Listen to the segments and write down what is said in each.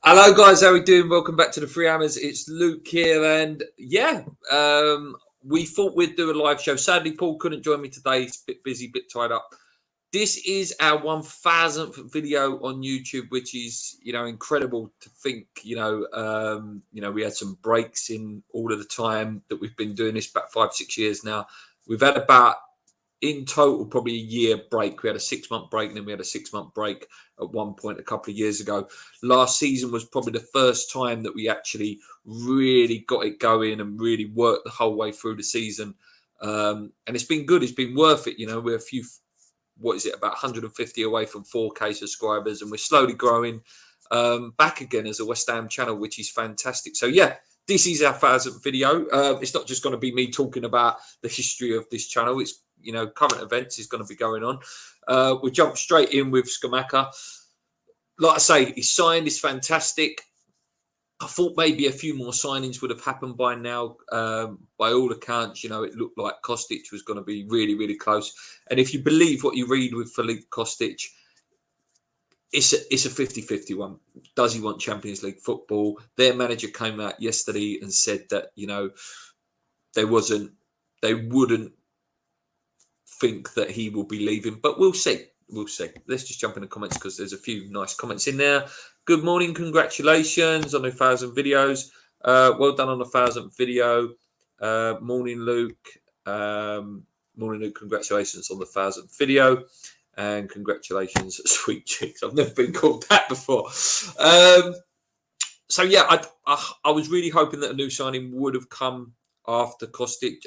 Hello, guys. How we doing? Welcome back to the Free Hammers. It's Luke here, and we thought we'd do a live show. Sadly, Paul couldn't join me today. He's a bit busy, a bit tied up. This is our 1000th video on YouTube, which is incredible to think. We had some breaks in all of the time that we've been doing this, about 5-6 years now. We've had about, in total, probably a year break. We had a 6-month break, and then we had a 6-month break at one point a couple of years ago. Last season was probably the first time that we actually really got it going and really worked the whole way through the season. And it's been good. It's been worth it. We're a few, about 150 away from 4K subscribers, and we're slowly growing back again as a West Ham channel, which is fantastic. So, yeah. This is our 1000th video. It's not just going to be me talking about the history of this channel. It's current events is going to be going on. We'll jump straight in with Scamacca. Like I say, he's signed. It's fantastic. I thought maybe a few more signings would have happened by now. By all accounts, it looked like Kostic was going to be really, really close. And if you believe what you read with Philippe Kostic, it's a 50-50 one. Does he want Champions League football? Their manager came out yesterday and said that, they wouldn't think that he will be leaving, but we'll see. We'll see. Let's just jump in the comments because there's a few nice comments in there. Good morning. Congratulations on the 1000 videos. Well done on the 1000th video. Morning, Luke. Morning, Luke. Congratulations on the 1000th video. And congratulations, Sweet Chicks. I've never been called that before. So, yeah, I was really hoping that a new signing would have come after Kostic,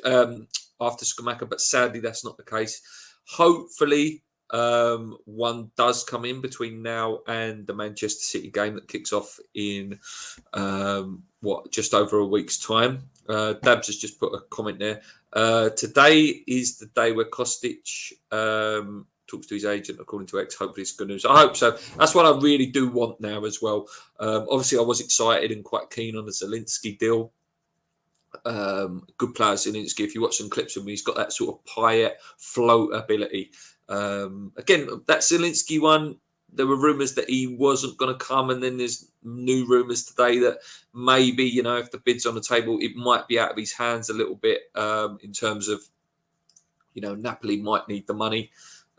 after Scamacca, but sadly that's not the case. Hopefully, one does come in between now and the Manchester City game that kicks off in, just over a week's time. Dabs has just put a comment there. Today is the day where Kostic talks to his agent, according to X. Hopefully it's good news. I hope so. That's what I really do want now as well. Obviously, I was excited and quite keen on the Zielinski deal. Good player, Zielinski. If you watch some clips of him, he's got that sort of Payet float ability. Again, that Zielinski one, there were rumours that he wasn't going to come, and then there's new rumours today that maybe, if the bid's on the table, it might be out of his hands a little bit in terms of, Napoli might need the money.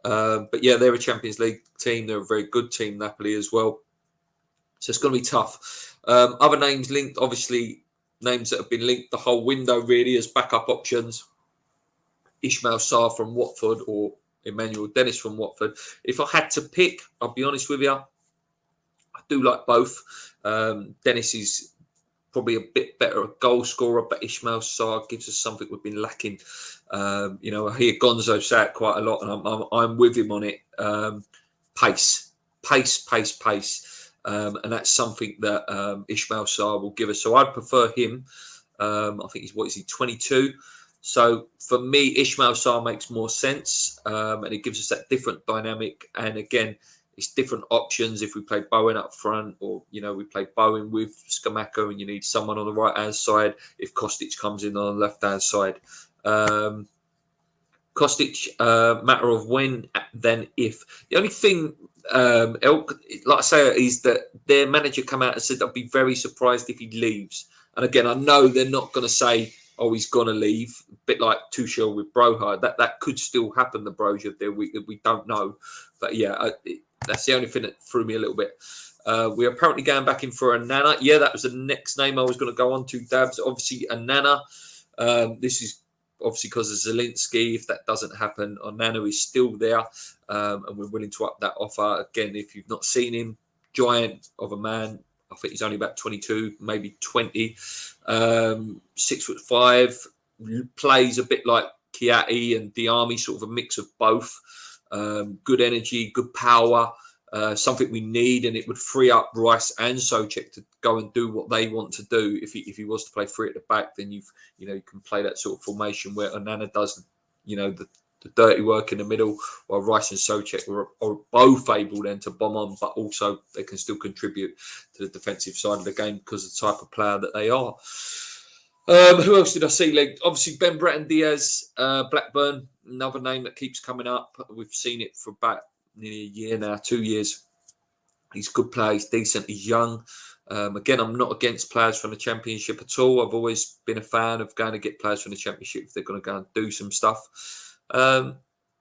But yeah, they're a Champions League team. They're a very good team, Napoli as well. So it's going to be tough. Other names linked, obviously, names that have been linked the whole window really as backup options. Ismail Sarr from Watford or Emmanuel Dennis from Watford. If I had to pick, I'll be honest with you, I do like both. Dennis is probably a bit better a goal scorer, but Ismail Sarr gives us something we've been lacking. I hear Gonzo say it quite a lot, and I'm with him on it. Pace. And that's something that Ismail Sarr will give us. So I'd prefer him. I think he's 22? So for me, Ismail Sarr makes more sense, and it gives us that different dynamic. And again, it's different options if we play Bowen up front, or we play Bowen with Scamacca, and you need someone on the right hand side if Kostic comes in on the left hand side. Kostic, matter of when, then if. The only thing, like I say, is that their manager come out and said I'd be very surprised if he leaves. And again, I know they're not going to say, oh, he's going to leave. A bit like Tuchel with Broja. That could still happen, the Broja deal. We don't know. But yeah, that's the only thing that threw me a little bit. We're apparently going back in for Anana. Yeah, that was the next name I was going to go on to, Dabs. Obviously, Anana. This is obviously because of Zielinski. If that doesn't happen, Onana is still there, and we're willing to up that offer. Again, if you've not seen him, giant of a man. I think he's only about 22, maybe 20. 6'5", plays a bit like Chiatti and Diami, sort of a mix of both. Good energy, good power. Something we need, and it would free up Rice and Souček to go and do what they want to do. If he was to play three at the back, then you can play that sort of formation where Onana does the dirty work in the middle, while Rice and Souček are both able then to bomb on, but also they can still contribute to the defensive side of the game because of the type of player that they are. Who else did I see linked? Obviously, Ben Breton Diaz, Blackburn, another name that keeps coming up. We've seen it for about nearly a year now, 2 years. He's a good player. He's decent. He's young. Again, I'm not against players from the Championship at all. I've always been a fan of going to get players from the Championship if they're going to go and do some stuff.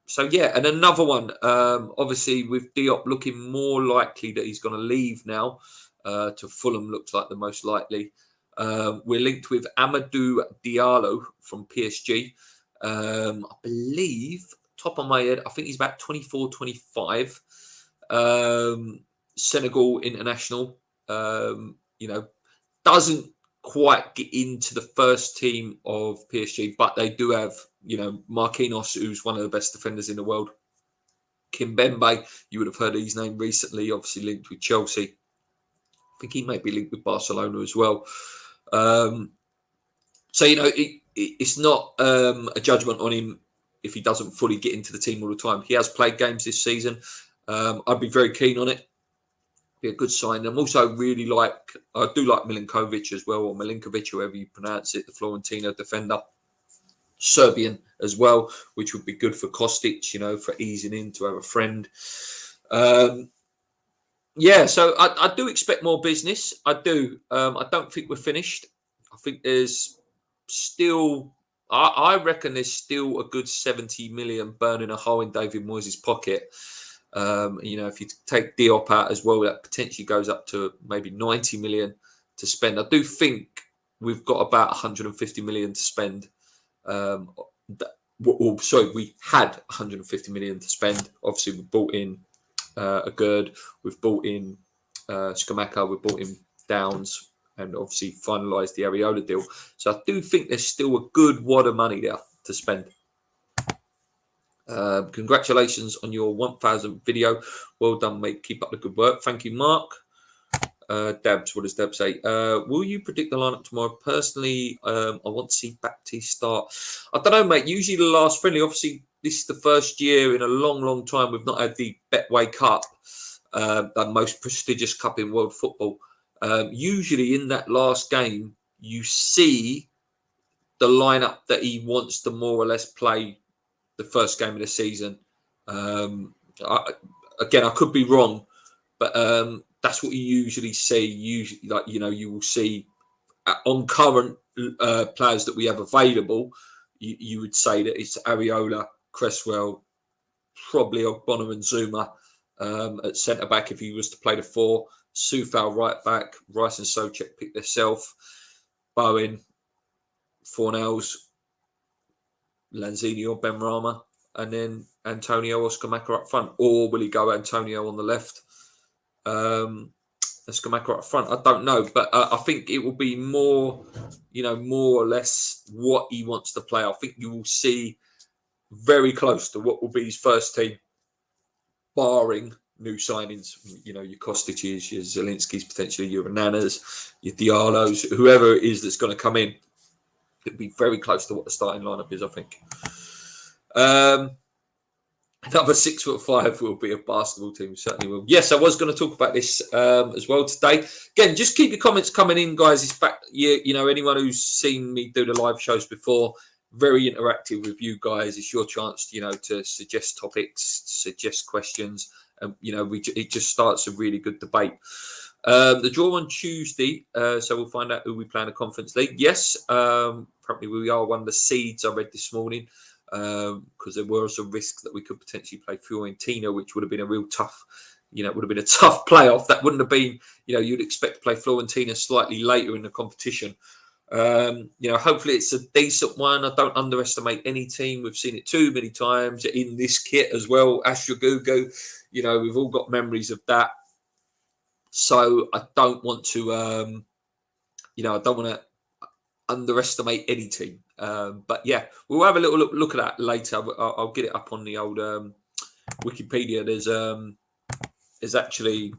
So yeah, and another one, obviously with Diop looking more likely that he's going to leave now to Fulham, looks like the most likely. We're linked with Amadou Diallo from PSG. I believe, top of my head, I think he's about 24, 25. Senegal international. Doesn't quite get into the first team of PSG, but they do have, Marquinhos, who's one of the best defenders in the world. Kimpembe, you would have heard his name recently, obviously linked with Chelsea. I think he may be linked with Barcelona as well. So, it's not a judgment on him if he doesn't fully get into the team all the time. He has played games this season. I'd be very keen on it. Be a good sign. I'm also I do like Milinkovic as well, or Milinkovic, however you pronounce it, the Florentino defender. Serbian as well, which would be good for Kostic, for easing in to have a friend. So I do expect more business. I do. I don't think we're finished. I think there's still, I reckon there's still a good 70 million burning a hole in David Moyes' pocket. If you take Diop out as well, that potentially goes up to maybe 90 million to spend. I do think we've got about 150 million to spend. We had 150 million to spend. Obviously, we bought in a Gerd, we've bought in Scamacca, we've bought in Downs, and obviously finalised the Areola deal. So I do think there's still a good wad of money there to spend. Congratulations on your 1,000th video. Well done, mate. Keep up the good work. Thank you, Mark. Debs, what does Deb say? Will you predict the lineup tomorrow? Personally, I want to see Baptiste start. I don't know, mate. Usually the last friendly, obviously, this is the first year in a long, long time we've not had the Betway Cup, the most prestigious cup in world football. Usually in that last game, you see the lineup that he wants to more or less play the first game of the season. I could be wrong, but that's what you usually see. Usually, you will see on current players that we have available. You would say that it's Areola, Cresswell, probably Ogbonna and Zuma at centre back if he was to play the four. Soufal right back, Rice and Soucek pick themselves. Bowen, Fornells, Lanzini or Benrahma, and then Antonio or Scamacca up front. Or will he go Antonio on the left? And Scamacca up front? I don't know, but I think it will be more or less what he wants to play. I think you will see very close to what will be his first team, barring new signings. Your Kostiches, your Zelinskis, potentially your Nanas, your Diallos, whoever it is that's going to come in. It'll be very close to what the starting lineup is, I think. Another 6'5" will be a basketball team, certainly will. Yes, I was going to talk about this as well today. Again, just keep your comments coming in, guys. It's back, anyone who's seen me do the live shows before, very interactive with you guys. It's your chance, to suggest topics, suggest questions, and it just starts a really good debate. The draw on Tuesday, so we'll find out who we play in the Conference League. Yes, probably we are one of the seeds I read this morning, because there was a risk that we could potentially play Fiorentina, which would have been a real tough, it would have been a tough playoff. That wouldn't have been, you'd expect to play Fiorentina slightly later in the competition. Hopefully it's a decent one. I don't underestimate any team. We've seen it too many times in this kit as well. Ashragugu, we've all got memories of that. So I don't want to, underestimate any team. But yeah, we'll have a little look at that later. I'll get it up on the old Wikipedia. There's actually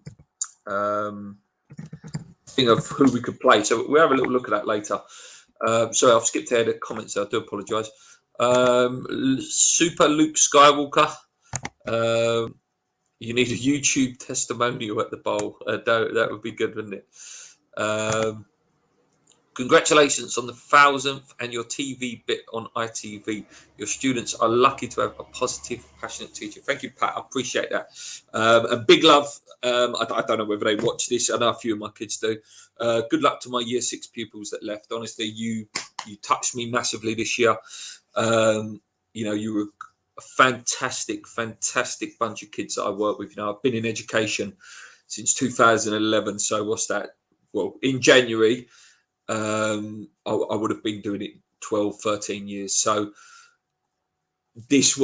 thing of who we could play. So we'll have a little look at that later. Sorry, I've skipped ahead of comments. I do apologise. Super Luke Skywalker. You need a YouTube testimonial at the bowl. That would be good, wouldn't it? Congratulations on the 1,000th and your TV bit on ITV. Your students are lucky to have a positive, passionate teacher. Thank you, Pat. I appreciate that. And big love. I don't know whether they watch this. I know a few of my kids do. Good luck to my year 6 pupils that left. Honestly, you touched me massively this year. You were a fantastic bunch of kids that I work with. I've been in education since 2011. So what's that? Well, in January, I would have been doing it 12, 13 years. So this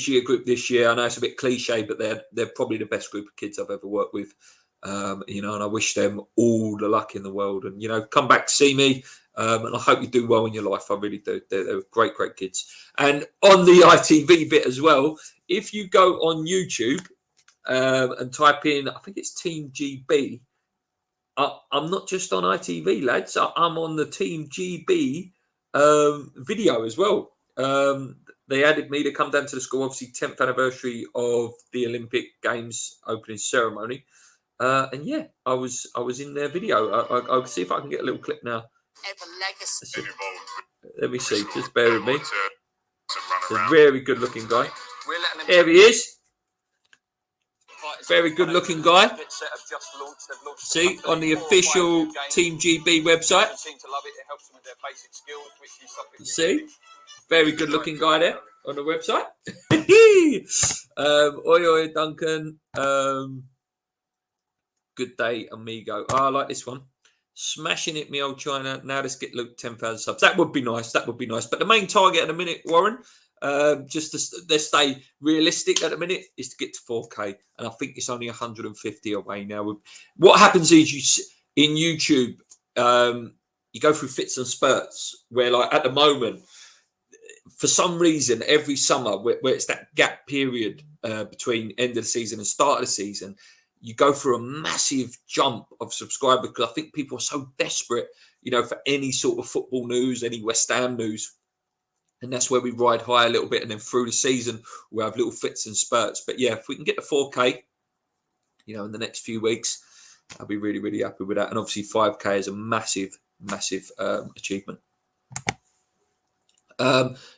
year group this year. I know it's a bit cliche, but they're probably the best group of kids I've ever worked with. And I wish them all the luck in the world. And come back to see me. And I hope you do well in your life. I really do. They're great kids. And on the ITV bit as well, if you go on YouTube and type in, I think it's Team GB. I'm not just on ITV, lads. I'm on the Team GB video as well. They added me to come down to the school, obviously 10th anniversary of the Olympic Games opening ceremony. And yeah, I was in their video. I'll see if I can get a little clip now. Let me see. Just bear with me. A very good looking guy. There he is. Very good looking guy. See, on the official Team GB website. See, very good looking guy there on the website. Oi, Duncan. Good day, amigo. Oh, I like this one. Smashing it, me old China. Now let's get Luke 10,000 subs. That would be nice. But the main target at the minute, Warren, just to stay realistic at the minute, is to get to 4K. And I think it's only 150 away now. What happens is in YouTube, you go through fits and spurts where, like, at the moment, for some reason, every summer, where it's that gap period between end of the season and start of the season, you go through a massive jump of subscribers because I think people are so desperate, for any sort of football news, any West Ham news. And that's where we ride high a little bit. And then through the season, we'll have little fits and spurts. But yeah, if we can get to 4K, in the next few weeks, I'll be really, really happy with that. And obviously 5K is a massive achievement.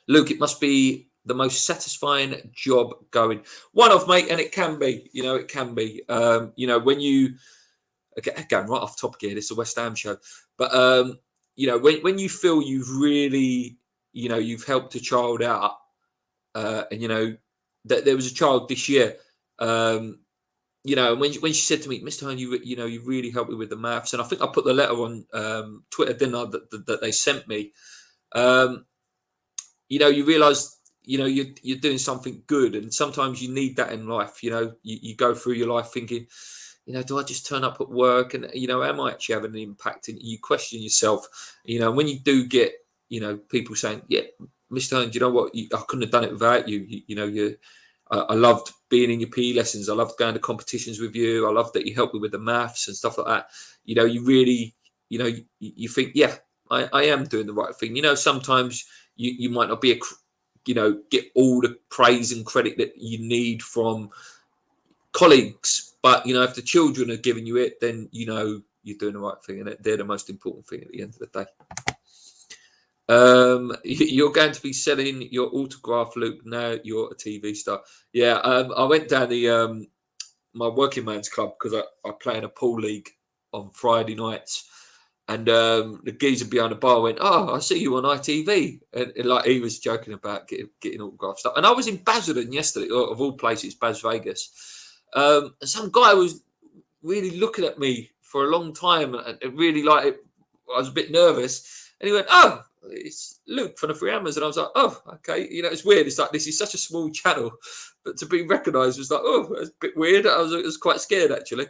Luke, it must be the most satisfying job going. One of, mate, and it can be, it can be. When you, again, right off topic here, this is a West Ham show, but, when you feel you've really, you've helped a child out, and, that there was a child this year, when she said to me, Mr. Hearn, you really helped me with the maths. And I think I put the letter on Twitter, didn't I, that they sent me. You realise, you're doing something good, and sometimes you need that in life. You go through your life thinking, do I just turn up at work and, am I actually having an impact? And you question yourself, when you do get, people saying, yeah, Mr. Hearn, do you know what? I couldn't have done it without you. I loved being in your PE lessons. I loved going to competitions with you. I loved that you helped me with the maths and stuff like that. You really, you think, yeah, I am doing the right thing. Sometimes you might not be get all the praise and credit that you need from colleagues, but if the children are giving you it, then you're doing the right thing, and they're the most important thing at the end of the day. You're going to be selling your autograph, Luke. Now you're a TV star. Yeah, I went down the my working man's club because I play in a pool league on Friday nights. And the geezer behind the bar went, "Oh, I see you on ITV," and like he was joking about getting autograph stuff. And I was in Basildon yesterday, of all places, Bas Vegas. And some guy was really looking at me for a long time, and it really I was a bit nervous. And he went, "Oh, it's Luke from the Free Hammers," and I was like, "Oh, okay." It's weird. It's like this is such a small channel, but to be recognised was like, "Oh, that's a bit weird." I was quite scared actually.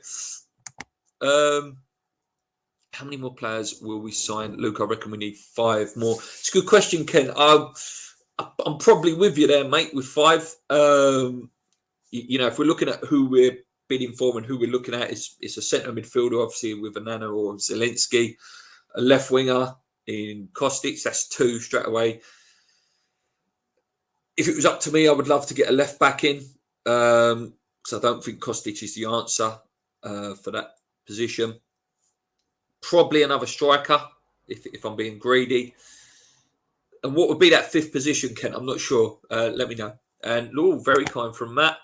How many more players will we sign, Luke? I reckon we need 5 more. It's a good question, Ken. I'm probably with you there, mate, with 5. If we're looking at who we're bidding for and who we're looking at, it's a centre midfielder, obviously, with Anana or Zielinski, a left winger in Kostic. That's 2 straight away. If it was up to me, I would love to get a left back in, because I don't think Kostic is the answer for that position. Probably another striker. if I'm being greedy. And what would be that fifth position, Ken? I'm not sure. Let me know. And very kind from Matt.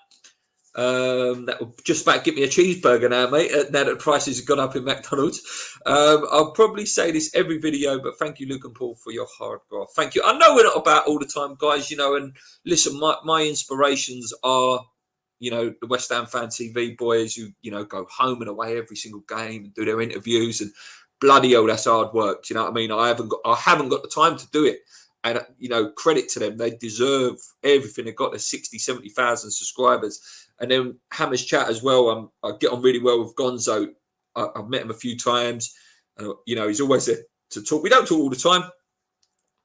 That will just about get me a cheeseburger now, mate. Now that the prices have gone up in McDonald's. I'll probably say this every video, but thank you, Luke and Paul, for your hard graft. Thank you. I know we're not about all the time, guys, and listen, my inspirations are, the West Ham Fan TV boys who, go home and away every single game and do their interviews, and bloody hell, that's hard work. Do you know what I mean? I haven't got the time to do it. And, credit to them. They deserve everything. They've got their 60, 70,000 subscribers. And then Hammer's chat as well. I get on really well with Gonzo. I've met him a few times. He's always there to talk. We don't talk all the time,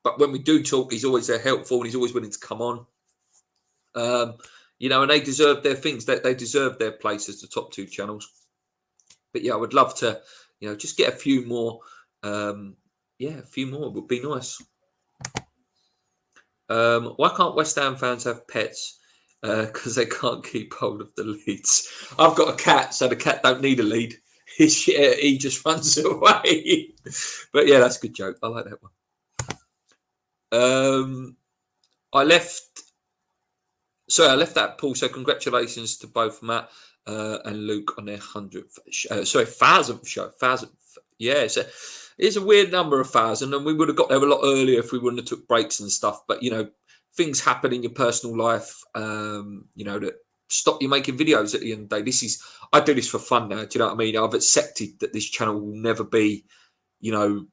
but when we do talk, he's always there helpful and he's always willing to come on. And they deserve their things. They deserve their place as the top two channels. But yeah, I would love to, just get a few more. A few more would be nice. Why can't West Ham fans have pets? Because they can't keep hold of the leads. I've got a cat, so the cat don't need a lead. He just runs away. But yeah, that's a good joke. I like that one. I left that, Paul. So congratulations to both Matt and Luke on their 100th, 1,000th show. 1,000th. Yeah, it's a weird number of 1,000, and we would have got there a lot earlier if we wouldn't have took breaks and stuff. But things happen in your personal life, that stop you making videos at the end of the day. I do this for fun now. Do you know what I mean? I've accepted that this channel will never be,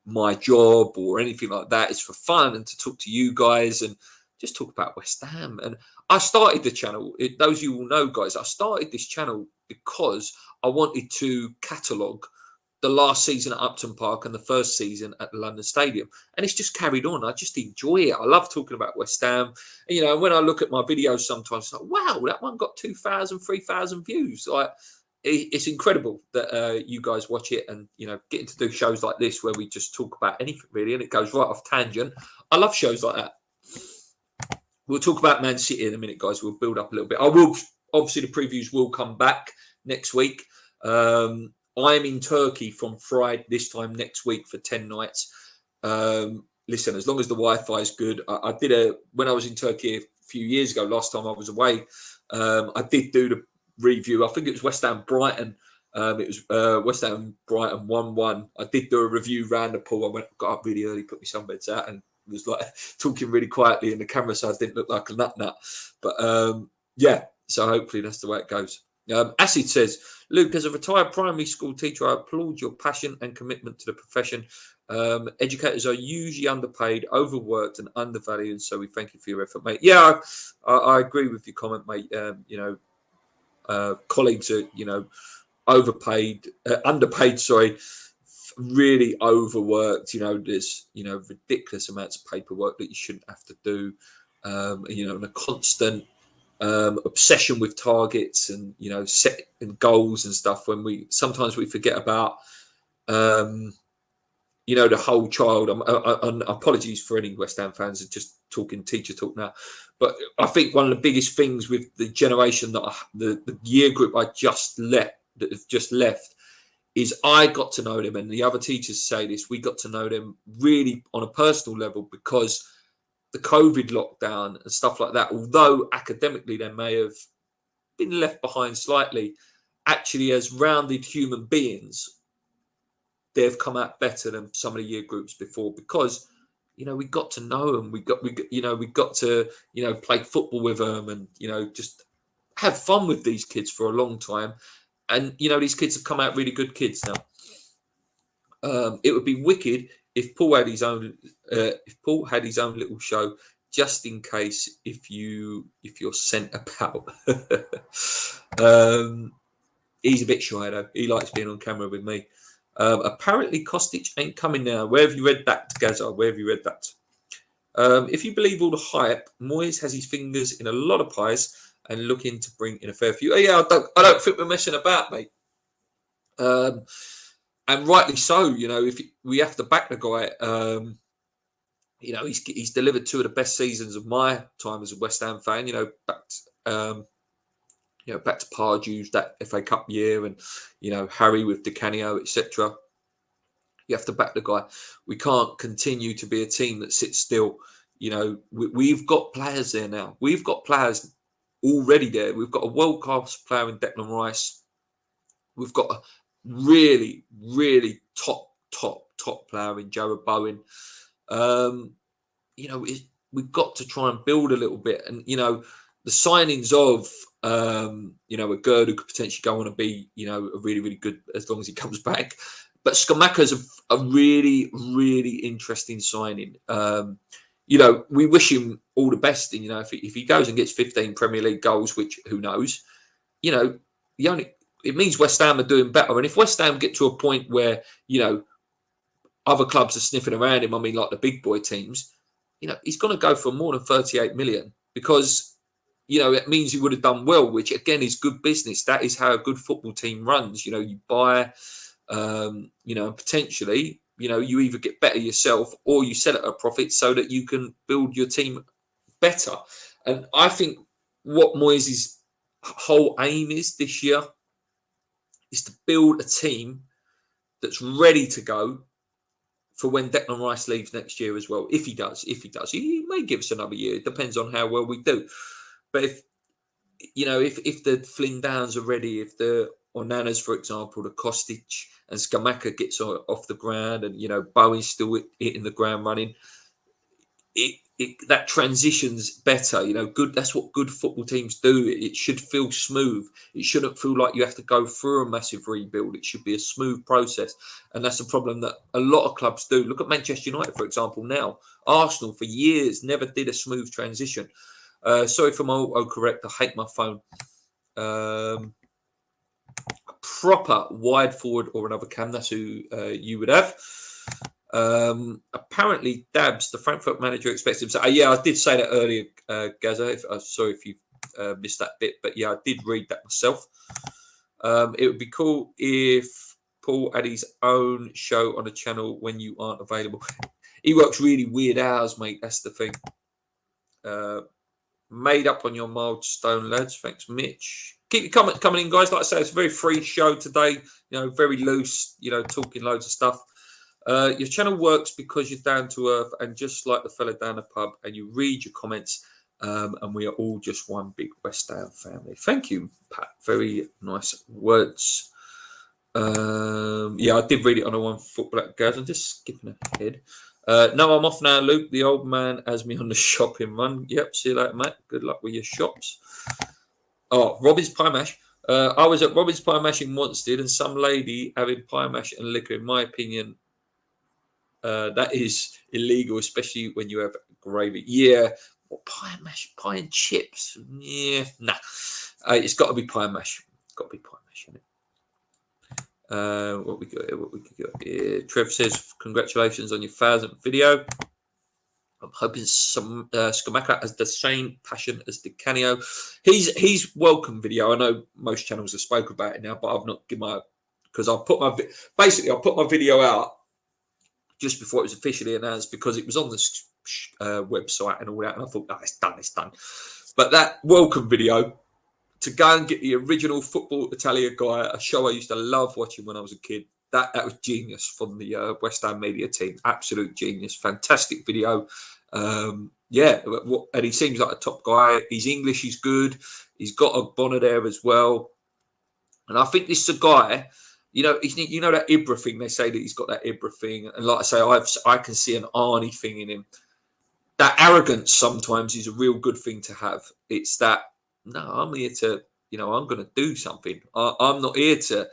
my job or anything like that. It's for fun and to talk to you guys and just talk about West Ham. And I started the channel. Those of you will know, guys, I started this channel because I wanted to catalogue the last season at Upton Park and the first season at the London Stadium. And it's just carried on. I just enjoy it. I love talking about West Ham. And, when I look at my videos sometimes, it's like, wow, that one got 2,000, 3,000 views. Like, it's incredible that you guys watch it and, getting to do shows like this where we just talk about anything really and it goes right off tangent. I love shows like that. We'll talk about Man City in a minute, guys. We'll build up a little bit. Obviously, the previews will come back next week. I'm in Turkey from Friday this time next week for 10 nights. Listen, as long as the Wi-Fi is good, I did when I was in Turkey a few years ago, last time I was away, I did do the review. I think it was West Ham Brighton. It was West Ham Brighton 1-1. I did do a review round the pool. Got up really early, put my sunbeds out, and was like talking really quietly in the camera, so I didn't look like a nut. But so hopefully that's the way it goes. Acid says, Luke, as a retired primary school teacher, I applaud your passion and commitment to the profession. Educators are usually underpaid, overworked and undervalued, so we thank you for your effort, mate. Yeah, I agree with your comment, mate. Colleagues are, underpaid, really overworked. There's, ridiculous amounts of paperwork that you shouldn't have to do, and a constant obsession with targets and setting goals and stuff when sometimes we forget about the whole child. Apologies for any West Ham fans are just talking teacher talk now, but I think one of the biggest things with the generation that the year group I just left is I got to know them, and the other teachers say this, we got to know them really on a personal level because the COVID lockdown and stuff like that, although academically they may have been left behind slightly, actually as rounded human beings, they've come out better than some of the year groups before because, we got to know them. We got to, play football with them and, just have fun with these kids for a long time. And, these kids have come out really good kids now. It would be wicked if Paul had his own little show, just in case if you're sent about. He's a bit shy though. He likes being on camera with me. Apparently Kostic ain't coming now. Where have you read that, Gaza? Where have you read that? If you believe all the hype, Moyes has his fingers in a lot of pies and looking to bring in a fair few. Oh, yeah, I don't think we're messing about, mate. And rightly so, if we have to back the guy, he's delivered two of the best seasons of my time as a West Ham fan. Back to Pardew's that FA Cup year, and Harry with Di Canio, etc. You have to back the guy. We can't continue to be a team that sits still. You know, we've got players there now. We've got players already there. We've got a world-class player in Declan Rice. We've got a really, really top player in Jared Bowen. You know, we've got to try and build a little bit. And, you know, the signings of, you know, a Gerd who could potentially go on and be, you know, a really, really good as long as he comes back. But Scamacca is a really, really interesting signing. You know, we wish him all the best. And, you know, if he goes and gets 15 Premier League goals, which who knows, you know, it means West Ham are doing better. And if West Ham get to a point where, you know, other clubs are sniffing around him, I mean, like the big boy teams, you know, he's going to go for more than 38 million because, you know, it means he would have done well, which again is good business. That is how a good football team runs. You know, you buy, you know, potentially, you know, you either get better yourself or you sell it at a profit so that you can build your team better. And I think what Moyes' whole aim is this year is to build a team that's ready to go for when Declan Rice leaves next year as well. If he does, he may give us another year. It depends on how well we do. But if, you know, if the Flynn Downs are ready, if the Onanas, for example, the Kostic and Scamacca gets off the ground, and, you know, Bowie's still hitting the ground running, that transitions better. You know, good. That's what good football teams do. It should feel smooth. It shouldn't feel like you have to go through a massive rebuild. It should be a smooth process, and that's a problem that a lot of clubs do. Look at Manchester United, for example. Now, Arsenal for years never did a smooth transition. Sorry for my autocorrect. I hate my phone. A proper wide forward or another cam. That's who you would have. Apparently, Dabs, the Frankfurt manager, expects him. So, yeah, I did say that earlier, Gaza. Sorry if you missed that bit, but yeah, I did read that myself. It would be cool if Paul had his own show on a channel when you aren't available. He works really weird hours, mate. That's the thing. Made up on your milestone, lads. Thanks, Mitch. Keep your comments coming in, guys. Like I say, it's a very free show today. You know, very loose. You know, talking loads of stuff. Your channel works because you're down to earth and just like the fella down the pub, and you read your comments, and we are all just one big West Ham family. Thank you, Pat. Very nice words. Yeah, I did read it on a one football, guys. I'm just skipping ahead. No, I'm off now, Luke. The old man has me on the shopping run. Yep, see you later, mate. Good luck with your shops. Oh, Robbie's Pie Mash. I was at Robbie's Pie Mash in Wanstead, and some lady having pie mash and liquor, in my opinion, that is illegal, especially when you have gravy. Yeah, well, pie mash, pie and chips. Yeah, nah. It's got to be pie mash. Got to be pie mash, isn't it? What we got here? Trev says, congratulations on your 1,000th video. I'm hoping some Scamacca has the same passion as Di Canio. He's welcome video. I know most channels have spoke about it now, but I've not given my, because I put my video out just before it was officially announced because it was on the website and all that, and I thought, it's done. But that welcome video, to go and get the original Football Italia guy, a show I used to love watching when I was a kid, that was genius from the West Ham media team. Absolute genius. Fantastic video. Yeah, and he seems like a top guy. He's English, he's good. He's got a bonnet there as well. And I think this is a guy, you know that Ibra thing, they say that he's got that Ibra thing. And like I say, I can see an Arnie thing in him. That arrogance sometimes is a real good thing to have. It's that, no, I'm here to, I'm going to do something. I'm not here to,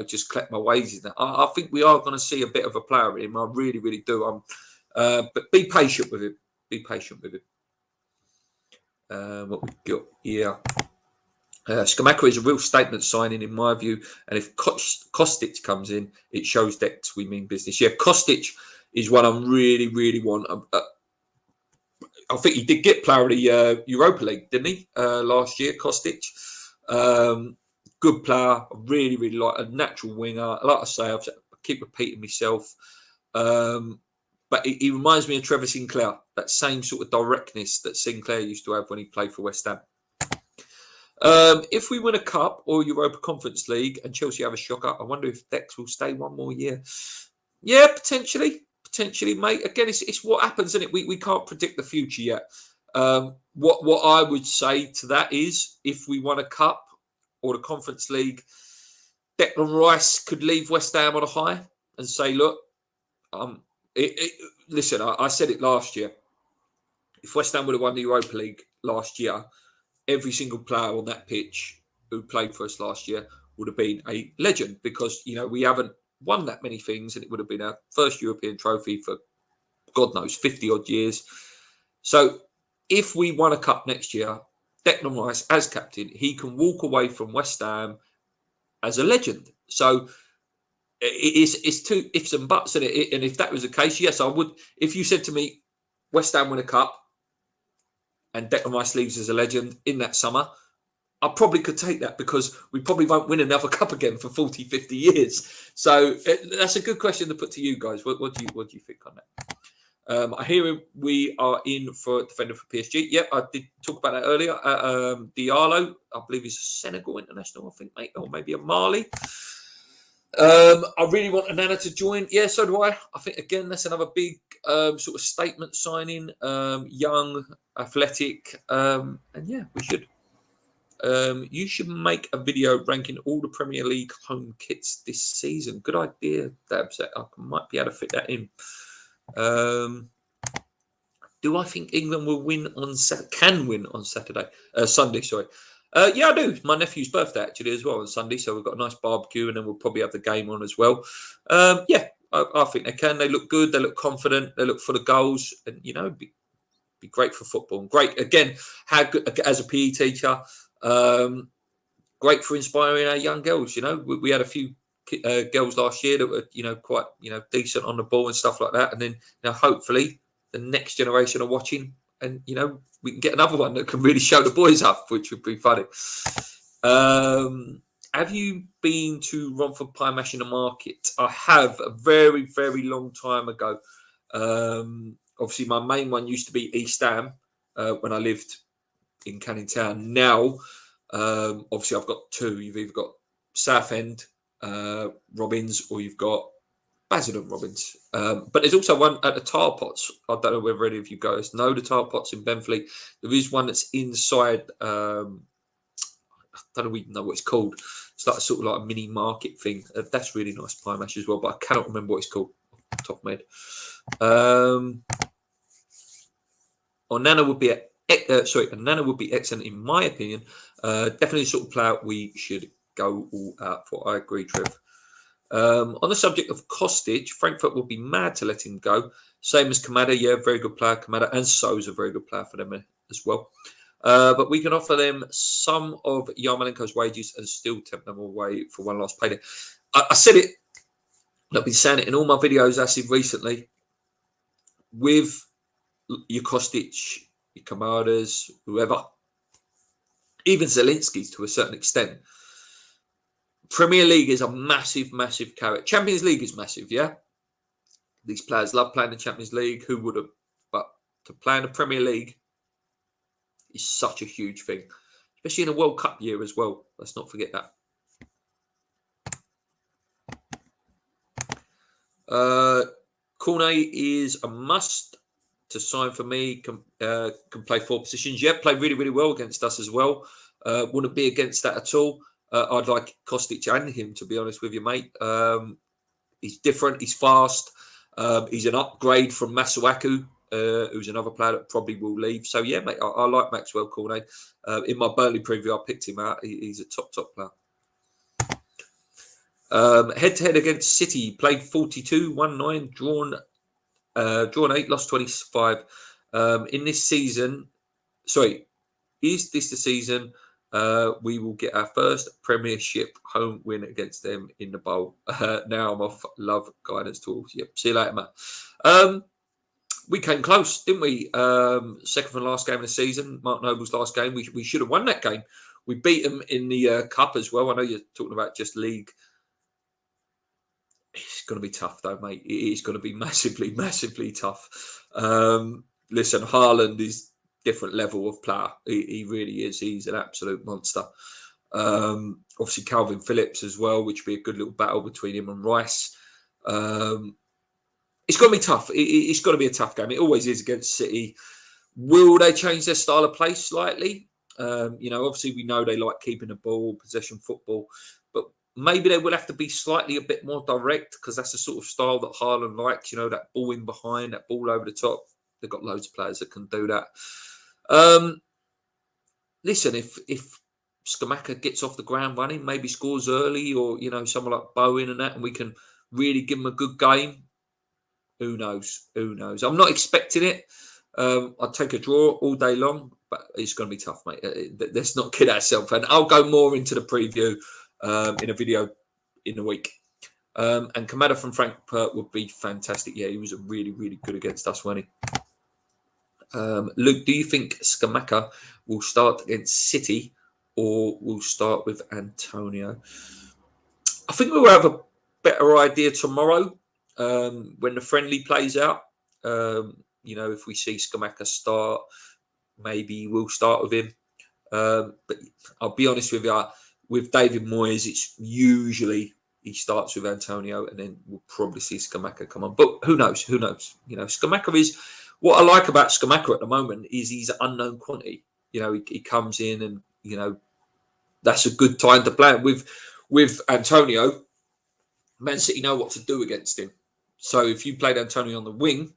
just collect my wages. I think we are going to see a bit of a player in him. I really, really do. But be patient with him. Be patient with him. What we got here. Scamacca is a real statement signing in my view. And if Kostic comes in, it shows Dex we mean business. Yeah, Kostic is one I really, really want. I think he did get player of the Europa League, didn't he, last year, Kostic? Good player. I really, really like a natural winger. Like I say, I keep repeating myself. But he reminds me of Trevor Sinclair, that same sort of directness that Sinclair used to have when he played for West Ham. If we win a cup or Europa Conference League and Chelsea have a shocker, I wonder if Dex will stay one more year. Yeah, potentially, mate. Again, it's what happens, isn't it? We can't predict the future yet. What I would say to that is, if we won a cup or the Conference League, Declan Rice could leave West Ham on a high and say, "Look, um, listen, I said it last year. If West Ham would have won the Europa League last year, every single player on that pitch who played for us last year would have been a legend because, we haven't won that many things and it would have been our first European trophy for, God knows, 50 odd years. So if we won a cup next year, Declan Rice as captain, he can walk away from West Ham as a legend. So it's two ifs and buts in it. And if that was the case, yes, I would. If you said to me, West Ham win a cup and Declan Rice leaves as a legend in that summer, I probably could take that because we probably won't win another cup again for 40, 50 years. So that's a good question to put to you guys. What do you think on that? I hear we are in for a defender for PSG. Yep, I did talk about that earlier. Diallo, I believe he's a Senegal international, I think, mate, or maybe a Mali. I really want Onana to join. Yeah, so do I. I think, again, that's another big sort of statement signing. Young, athletic, and yeah, we should. You should make a video ranking all the Premier League home kits this season. Good idea, Dabs. I might be able to fit that in. Do I think England will win on can win on Sunday? Sorry. Yeah, I do. My nephew's birthday actually as well on Sunday, so we've got a nice barbecue, and then we'll probably have the game on as well. Yeah, I think they can. They look good. They look confident. They look full of goals, and be great for football. Great again. How good as a PE teacher. Great for inspiring our young girls. We had a few girls last year that were quite decent on the ball and stuff like that, and then now hopefully the next generation are watching, and we can get another one that can really show the boys up, which would be funny. Have you been to Romford Pie Mash in the market? I have, a very, very long time ago. Obviously, my main one used to be East Ham when I lived in Canning Town. Now, obviously, I've got two. You've either got Southend Robins, or you've got Basildon Robins. But there's also one at the Tar Pots. I don't know whether any of you guys know the Tar Pots in Benfleet. There is one that's inside. I don't even know what it's called. It's like sort of like a mini market thing. That's really nice pie mash as well, but I cannot remember what it's called off the top of my head. Onana would be Onana would be excellent in my opinion. Definitely the sort of player we should go all out for. I agree, Trev. On the subject of Kostic, Frankfurt will be mad to let him go. Same as Kamada, yeah, very good player. Kamada and So's a very good player for them as well. But we can offer them some of Yarmolenko's wages and still tempt them away for one last payday. I said it, I've been saying it in all my videos actually recently. With your Kostic, your Kamadas, whoever, even Zelinski's to a certain extent, Premier League is a massive, massive carrot. Champions League is massive, yeah? These players love playing the Champions League. Who would have? But to play in the Premier League is such a huge thing, especially in a World Cup year as well. Let's not forget that. Cornet is a must to sign for me. Can play four positions. Yeah, played really, really well against us as well. Wouldn't be against that at all. I'd like Kostic and him, to be honest with you, mate. He's different. He's fast. He's an upgrade from Masuaku, who's another player that probably will leave. So, yeah, mate, I like Maxwell Cornet. In my Burnley preview, I picked him out. He's a top player. Head-to-head against City, played 42, won 9, drawn 8, lost 25. In this season, is this the season we will get our first Premiership home win against them in the bowl? Now I'm off. Love guidance tools. Yep. See you later, Matt. We came close, didn't we? Second from last game of the season, Mark Noble's last game. We should have won that game. We beat them in the cup as well. I know you're talking about just league. It's going to be tough, though, mate. It is going to be massively, massively tough. Listen, Haaland is different level of player. He really is. He's an absolute monster. Obviously, Calvin Phillips as well, which would be a good little battle between him and Rice. it's going to be tough. It's got to be a tough game. It always is against City. Will they change their style of play slightly? Obviously we know they like keeping the ball, possession football, but maybe they will have to be slightly a bit more direct because that's the sort of style that Haaland likes. That ball in behind, that ball over the top. They've got loads of players that can do that. Listen, if Scamacca gets off the ground running, maybe scores early, or someone like Bowen and that, and we can really give him a good game. Who knows? Who knows? I'm not expecting it. I'd take a draw all day long, but it's going to be tough, mate. Let's not kid ourselves. And I'll go more into the preview in a video in a week. And Kamada from Frankfurt would be fantastic. Yeah, he was really, really good against us, wasn't he? Luke, do you think Scamacca will start against City or will start with Antonio? I think we'll have a better idea tomorrow when the friendly plays out. If we see Scamacca start, maybe we'll start with him. But I'll be honest with you, with David Moyes, it's usually he starts with Antonio and then we'll probably see Scamacca come on. But who knows? Who knows? Scamacca is... What I like about Scamacca at the moment is he's an unknown quantity. He comes in and, that's a good time to play. With Antonio, Man City know what to do against him. So if you played Antonio on the wing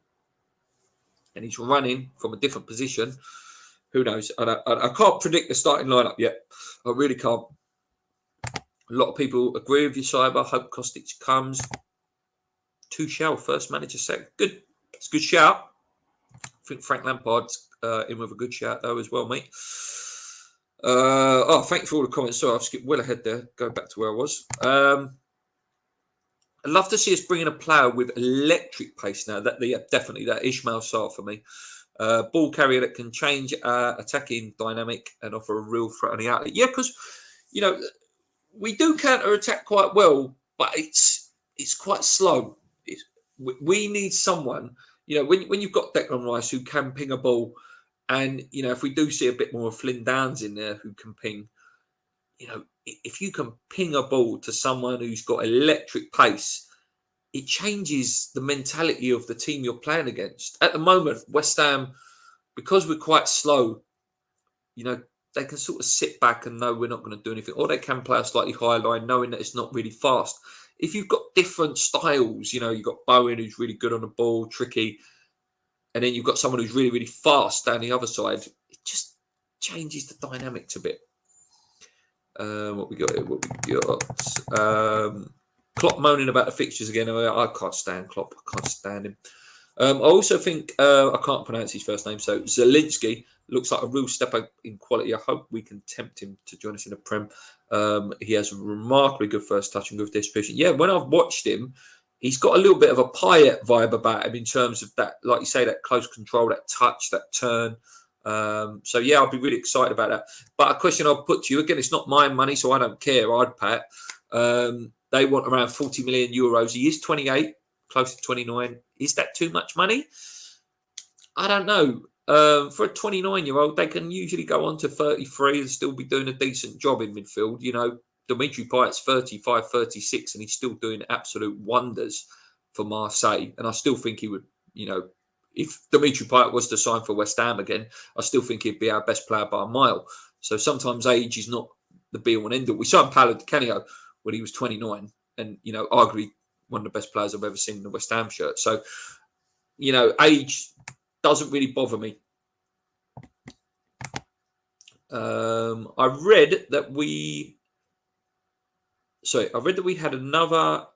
and he's running from a different position, who knows? I can't predict the starting lineup yet. I really can't. A lot of people agree with you, Cyber. Hope Kostic comes. Tuchel, first manager second. Good. It's a good shout. I think Frank Lampard's in with a good shout, though, as well, mate. Thank you for all the comments. Sorry, I've skipped well ahead there. Go back to where I was. I'd love to see us bring in a player with electric pace now. Definitely that Ismail Sarr for me. Ball carrier that can change attacking dynamic and offer a real threat on the outlet. Yeah, because, we do counter-attack quite well, but it's quite slow. We need someone... when you've got Declan Rice who can ping a ball, and if we do see a bit more of Flynn Downs in there who can ping, if you can ping a ball to someone who's got electric pace, it changes the mentality of the team you're playing against. At the moment, West Ham, because we're quite slow, they can sort of sit back and know we're not going to do anything, or they can play a slightly higher line knowing that it's not really fast. If you've got different styles, you've got Bowen who's really good on the ball, tricky, and then you've got someone who's really, really fast down the other side, it just changes the dynamics a bit. What we got here? Klopp moaning about the fixtures again. I can't stand Klopp. I can't stand him. I also think, I can't pronounce his first name, so Zielinski looks like a real step up in quality. I hope we can tempt him to join us in the Prem. He has a remarkably good first touch and good distribution. Yeah, when I've watched him, he's got a little bit of a Payet vibe about him in terms of that, like you say, that close control, that touch, that turn. So, yeah, I'll be really excited about that. But a question I'll put to you, again, it's not my money, so I don't care. I'd pay it. They want around 40 million euros. He is 28, close to 29. Is that too much money? I don't know. For a 29-year-old, they can usually go on to 33 and still be doing a decent job in midfield. Dimitri Payet's 35, 36, and he's still doing absolute wonders for Marseille. And I still think he would, if Dimitri Payet was to sign for West Ham again, I still think he'd be our best player by a mile. So sometimes age is not the be-all and end-all. We signed Paolo Di Canio when he was 29 and, arguably one of the best players I've ever seen in the West Ham shirt. So, age doesn't really bother me. I read that we had another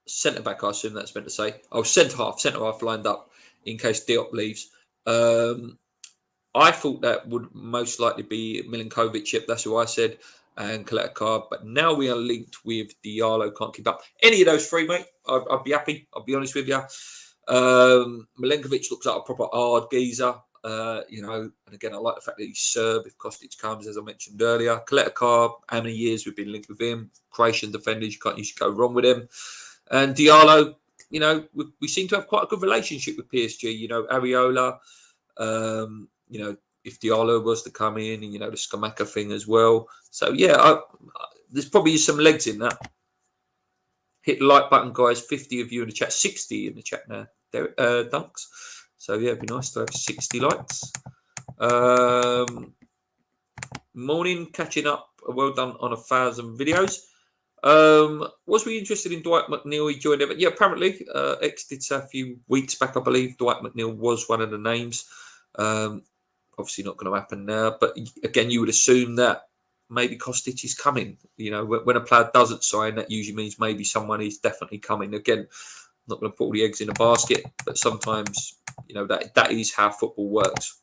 centre-back, I assume that's meant to say. Oh, centre-half lined up in case Diop leaves. I thought that would most likely be Milinkovic. Yep, that's who I said. And Kaleta, but now we are linked with Diallo. Can't keep up. Any of those three, mate, I'd be happy. I'll be honest with you. Milinkovic looks like a proper hard geezer, and again, I like the fact that he's Serb if Kostic comes, as I mentioned earlier. Kaleta, how many years we've been linked with him? Croatian defenders, you can't usually go wrong with him. And Diallo, we seem to have quite a good relationship with PSG. Areola, if Diallo was to come in, and the Scamacca thing as well. So yeah, there's probably some legs in that. Hit the like button, guys. 50 of you in the chat, 60 in the chat now. dunks. So yeah, it'd be nice to have 60 likes. Morning, catching up. Well done on 1,000 videos. Was we interested in Dwight McNeil? He joined it. Yeah, apparently, X did say a few weeks back, I believe, Dwight McNeil was one of the names. Obviously not going to happen now, but again, you would assume that maybe Kostic is coming. You know, when a player doesn't sign, that usually means maybe someone is definitely coming. Again, I'm not going to put all the eggs in a basket, but sometimes, you know, that is how football works.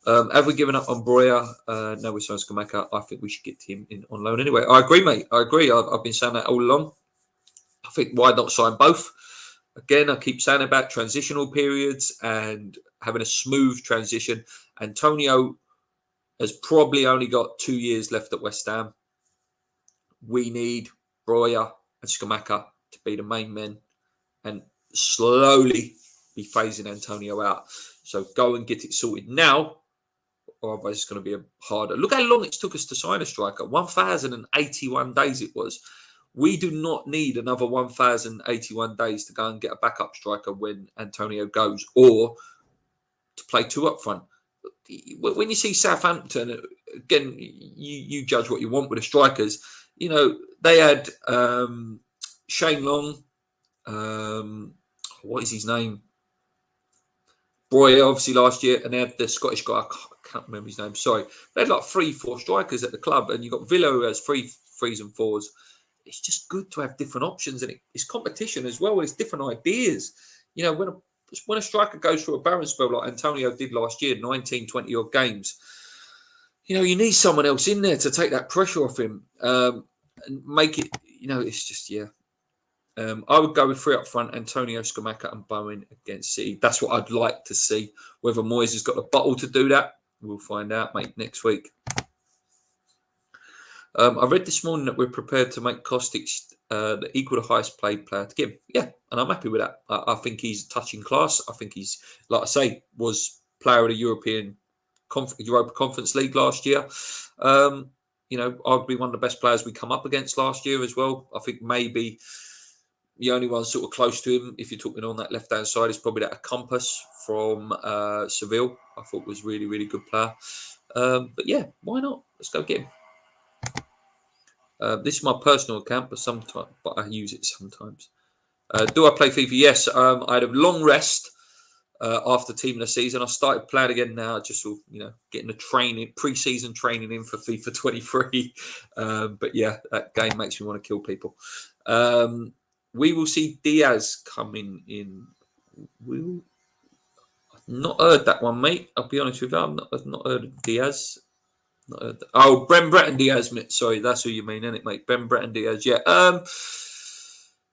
Have we given up on Breuer? No, we signed Scamacca. I think we should get him in on loan anyway. I agree, mate. I agree. I've been saying that all along. I think why not sign both? Again, I keep saying about transitional periods and having a smooth transition. Antonio has probably only got 2 years left at West Ham. We need Breuer and Scamacca to be the main men and slowly be phasing Antonio out. So go and get it sorted now, or otherwise it's going to be harder. Look how long it took us to sign a striker. 1,081 days it was. We do not need another 1,081 days to go and get a backup striker when Antonio goes, or to play two up front. When you see Southampton, again, you judge what you want with the strikers. You know, they had Shane Long, what is his name? Breuer, obviously, last year, and they had the Scottish guy, I can't remember his name, sorry. They had like 3-4 strikers at the club, and you've got Villa who has threes and fours. It's just good to have different options, and it's competition as well. It's different ideas. You know, when a striker goes through a barren spell like Antonio did last year, 19, 20 odd games, you know, you need someone else in there to take that pressure off him and make it, you know, it's just, yeah. I would go with 3 up front, Antonio, Scamacca and Bowen against City. That's what I'd like to see. Whether Moyes has got the bottle to do that, we'll find out, mate, next week. I read this morning that we're prepared to make Kostic equal the highest paid player to give. Yeah, and I'm happy with that. I think he's touching class. I think he's, like I say, was player of the Europa Conference League last year. You know, arguably one of the best players we come up against last year as well. I think maybe the only one sort of close to him, if you're talking on that left-hand side, is probably that Compass from Seville. I thought was really, really good player. But yeah, why not? Let's go get him. This is my personal account, but I use it sometimes. Do I play FIFA? Yes. I had a long rest after team of the season. I started playing again now, just sort of, you know, getting the pre-season training in for FIFA 23. But yeah, that game makes me want to kill people. We will see Diaz coming in. I've not heard that one, mate. I'll be honest with you. I've not heard of Diaz. Oh, Ben Breton Diaz. Sorry, that's who you mean, isn't it, mate? Ben Breton Diaz. Yeah.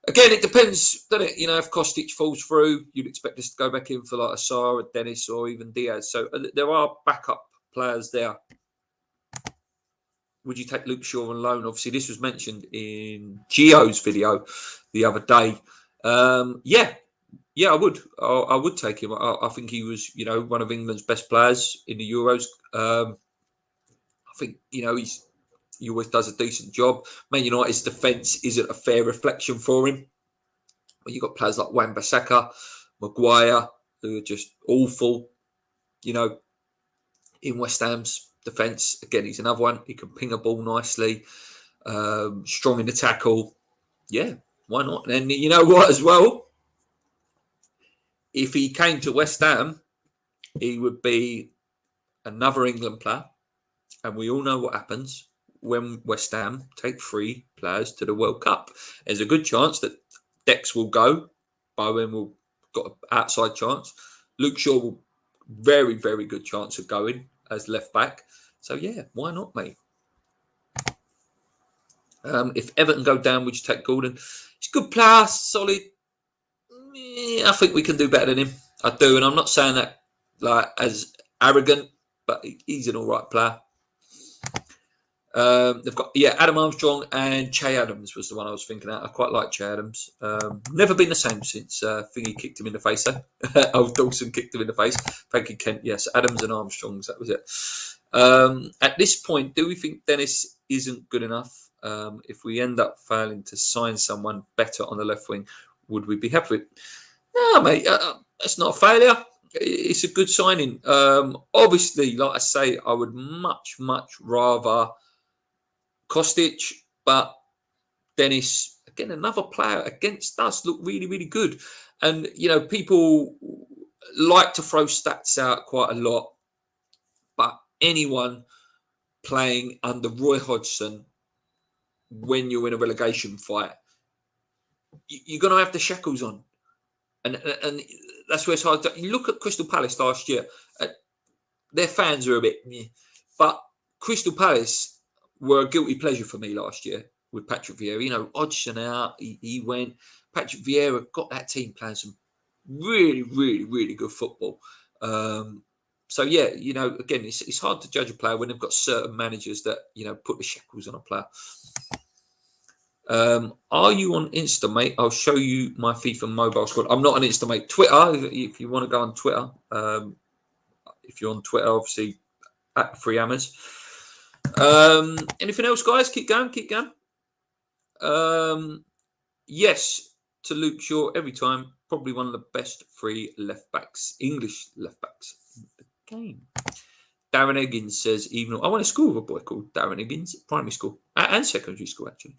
Again, it depends, doesn't it? You know, if Kostic falls through, you'd expect us to go back in for like a Sarr, a Dennis, or even Diaz. So there are backup players there. Would you take Luke Shaw on loan? Obviously, this was mentioned in Gio's video the other day. Yeah, I would. I would take him. I think he was, you know, one of England's best players in the Euros. I think, you know, he always does a decent job. Man United's defence isn't a fair reflection for him. But you've got players like Wan-Bissaka, Maguire, who are just awful, you know, in West Ham's defence. Again, he's another one. He can ping a ball nicely, strong in the tackle. Yeah, why not? And you know what as well? If he came to West Ham, he would be another England player. And we all know what happens when West Ham take 3 players to the World Cup. There's a good chance that Dex will go. Bowen will got an outside chance. Luke Shaw will very, very good chance of going as left back. So yeah, why not, mate? If Everton go down, would you take Gordon? He's a good player, solid. I think we can do better than him. I do, and I'm not saying that like as arrogant, but he's an all right player. They've got Adam Armstrong and Che Adams was the one I was thinking of. I quite like Che Adams. Never been the same since Thingy kicked him in the face. Old Dawson kicked him in the face. Thank you, Kent. Yes, Adams and Armstrongs. That was it. At this point, do we think Dennis isn't good enough? If we end up failing to sign someone better on the left wing, would we be happy with? No, mate, that's not a failure. It's a good signing. Obviously, like I say, I would much rather Kostic, but Dennis, again, another player against us, looked really good. And, people like to throw stats out quite a lot, but anyone playing under Roy Hodgson when you're in a relegation fight, you're going to have the shackles on. And that's where it's hard to... You look at Crystal Palace last year, their fans are a bit... But Crystal Palace were a guilty pleasure for me last year with Patrick Vieira. Hodgson out, he went. Patrick Vieira got that team playing some really good football. So, yeah, again, it's hard to judge a player when they've got certain managers that, put the shackles on a player. Are you on Insta, mate? I'll show you my FIFA mobile squad. I'm not on Insta, mate. Twitter, if you want to go on Twitter. If you're on Twitter, obviously, at Free Hammers. Anything else, guys? Keep going. Yes, to Luke Shaw every time. Probably one of the best free English left backs in the game. Darren Eggins says, even I went to school with a boy called Darren Eggins, primary school and secondary school, actually.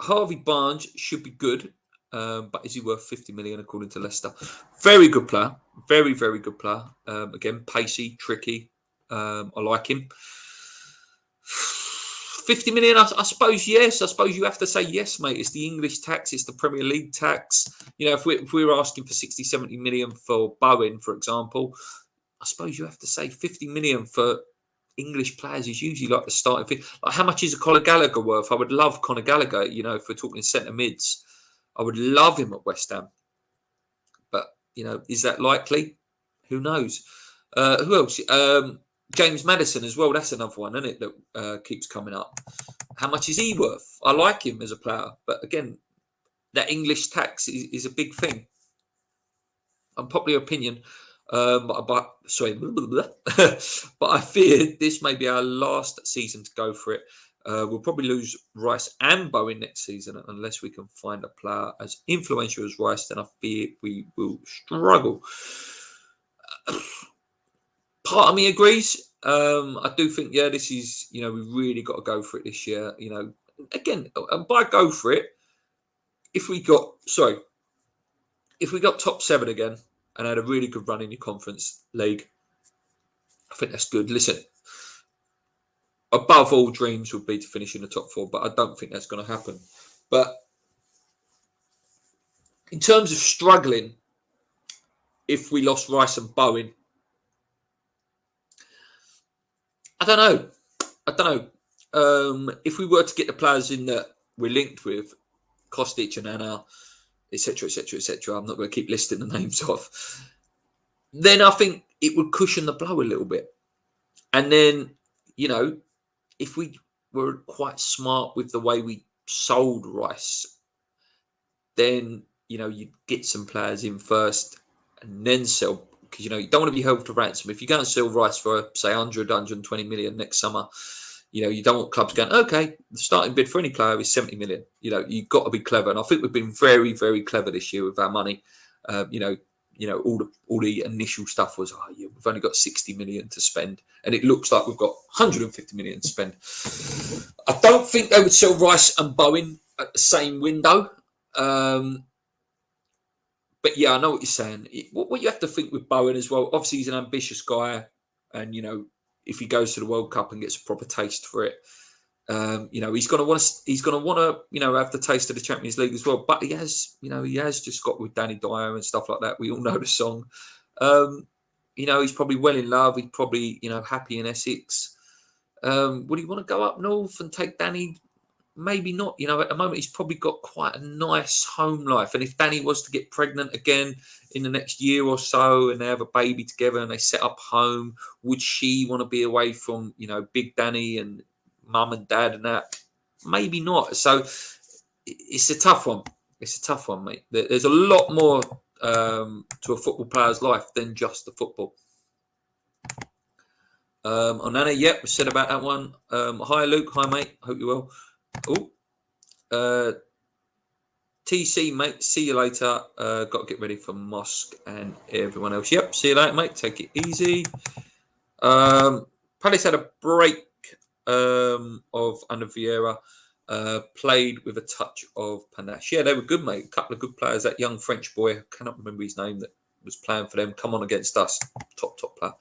Harvey Barnes should be good, but is he worth 50 million according to Leicester? Very good player. Very good player. Again, pacey, tricky. I like him. 50 million, I suppose, yes. I suppose you have to say yes, mate. It's the English tax. It's the Premier League tax. If we were asking for 60, 70 million for Bowen, for example, I suppose you have to say 50 million for English players is usually like the starting thing. Like, how much is a Conor Gallagher worth? I would love Conor Gallagher, if we're talking centre mids. I would love him at West Ham. But, is that likely? Who knows? Who else? James Maddison as well. That's another one, isn't it, that keeps coming up. How much is he worth? I like him as a player. But again, that English tax is a big thing. Unpopular opinion. But I fear this may be our last season to go for it. We'll probably lose Rice and Bowen next season unless we can find a player as influential as Rice. Then I fear we will struggle. Part of me agrees. I do think, this is, we really got to go for it this year. Again, and by go for it, if we got top 7 again and had a really good run in your conference league, I think that's good. Listen, above all dreams would be to finish in the top 4, but I don't think that's going to happen. But in terms of struggling, if we lost Rice and Bowen, I don't know. If we were to get the players in that we're linked with, Kostic and Anna, etc., I'm not going to keep listing the names off. Then I think it would cushion the blow a little bit. And then, if we were quite smart with the way we sold Rice, then, you'd get some players in first and then sell. Because, you don't want to be held to ransom. If you go and sell Rice for, say, 100, 120 million next summer, you don't want clubs going, okay, the starting bid for any player is 70 million. You've got to be clever. And I think we've been very, very clever this year with our money. All the initial stuff was, we've only got 60 million to spend. And it looks like we've got 150 million to spend. I don't think they would sell Rice and Bowen at the same window. But yeah, I know what you're saying. What you have to think with Bowen as well, obviously he's an ambitious guy. And, if he goes to the World Cup and gets a proper taste for it, he's going to want to, have the taste of the Champions League as well. But he has just got with Danny Dyer and stuff like that. We all know the song. He's probably well in love. He's probably, happy in Essex. Would he want to go up north and take Danny? Maybe not. At the moment, he's probably got quite a nice home life. And if Danny was to get pregnant again in the next year or so and they have a baby together and they set up home, would she want to be away from, Big Danny and mum and dad and that? Maybe not. So it's a tough one. It's a tough one, mate. There's a lot more to a football player's life than just the football. Onana, we said about that one. Hi, Luke. Hi, mate. Hope you're well. TC, mate. See you later. Got to get ready for mosque and everyone else. Yep. See you later, mate. Take it easy. Palace had a break of under Vieira. Played with a touch of panache. Yeah, they were good, mate. A couple of good players. That young French boy, I cannot remember his name, that was playing for them. Come on against us. Top player.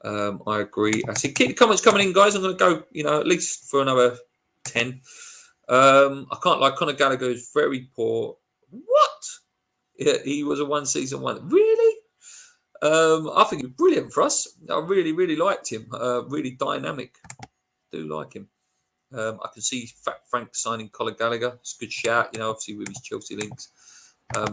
I agree. I see. Keep the comments coming in, guys. I'm going to go, at least for another 10. I can't lie. Conor Gallagher is very poor. What? Yeah, he was a one-season wonder. Really? I think he was brilliant for us. I really, really liked him. Really dynamic. Do like him. I can see Fat Frank signing Conor Gallagher. It's a good shout, obviously with his Chelsea links.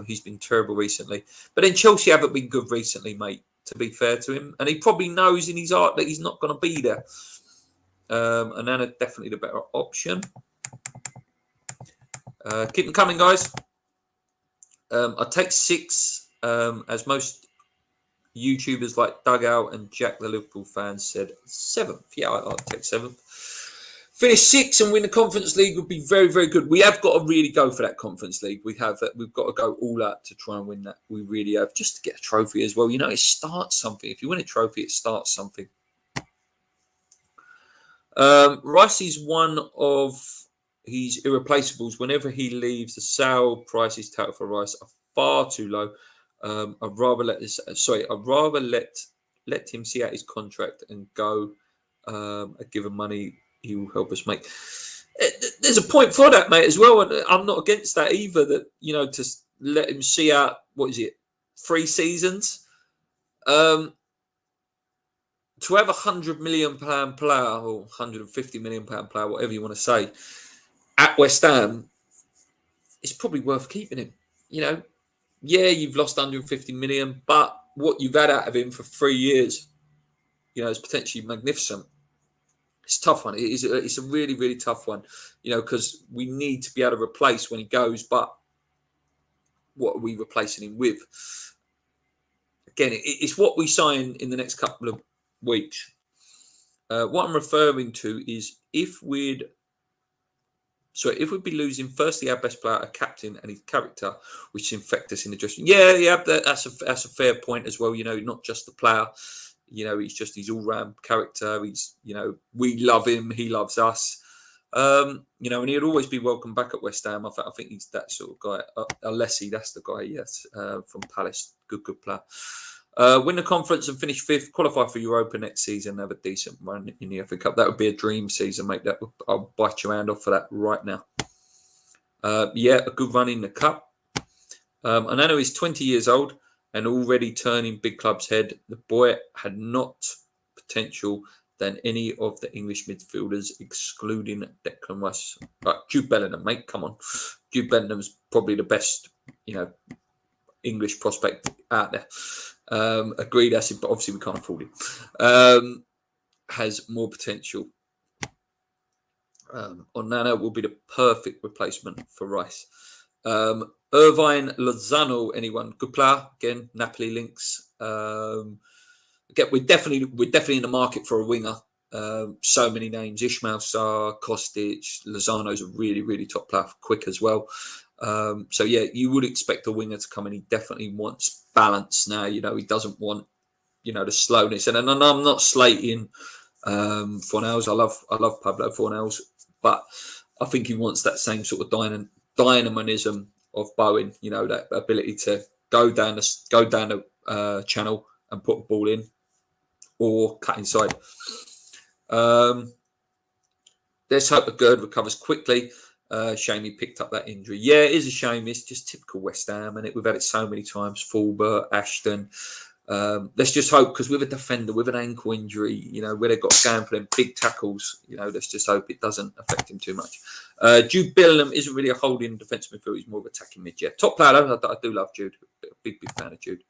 He's been terrible recently. But then Chelsea haven't been good recently, mate, to be fair to him. And he probably knows in his heart that he's not going to be there. And Anna, definitely the better option. Keep them coming, guys. I take 6, as most YouTubers like Dugout and Jack, the Liverpool fans, said 7th. Yeah, I'll take 7th. Finish 6th and win the Conference League would be very, very good. We have got to really go for that Conference League. We've got to go all out to try and win that. We really have, just to get a trophy as well. It starts something. If you win a trophy, it starts something. Rice is one of his irreplaceables. Whenever he leaves, the sale prices touted for Rice are far too low. I'd rather let him see out his contract and go. Given money, he will help us make. There's a point for that, mate, as well. And I'm not against that either. That to let him see out. What is it? 3 seasons. To have £100 million player or £150 million player, whatever you want to say, at West Ham, it's probably worth keeping him. Yeah, you've lost 150 million, but what you've had out of him for 3 years, is potentially magnificent. It's a tough one. It's a really, really tough one, because we need to be able to replace when he goes, but what are we replacing him with? Again, it's what we sign in the next couple of weeks. What I'm referring to is if we'd be losing, firstly, our best player, a captain, and his character, which infect us in the dressing. Yeah, that's a fair point as well. Not just the player. He's just his all-round character. He's, we love him. He loves us. And he'd always be welcome back at West Ham. I think he's that sort of guy. Alessi, that's the guy, yes, from Palace. Good player. Win the conference and finish 5th. Qualify for Europa next season. Have a decent run in the FA Cup. That would be a dream season, mate. I'll bite your hand off for that right now. A good run in the Cup. And I know he's 20 years old and already turning big clubs' head. The boy had not potential than any of the English midfielders, excluding Declan Rice. Right, Jude Bellingham, mate, come on. Jude Bellingham's probably the best, English prospect out there. Agreed, acid, but obviously we can't afford him. Has more potential. Onana will be the perfect replacement for Rice. Irvine Lozano, anyone? Good player. Again, Napoli links. Again, we're definitely in the market for a winger. So many names: Ismail Sarr, Kostic, Lozano's a really, really top player, quick as well. You would expect a winger to come in. He definitely wants balance now. He doesn't want, the slowness. And I'm not slating Fornells. I love Pablo Fornells, but I think he wants that same sort of dynamism of Bowen. That ability to go down the channel and put a ball in, or cut inside. Let's hope the Gerd recovers quickly. Shame he picked up that injury. Yeah, it is a shame. It's just typical West Ham, and we've had it so many times. Fulbert, Ashton. Let's just hope, because with a defender with an ankle injury, where they've got going for them big tackles, let's just hope it doesn't affect him too much. Jude Bellingham isn't really a holding defensive midfielder. He's more of attacking mid. Yeah, top player. I do love Jude. Big fan of Jude.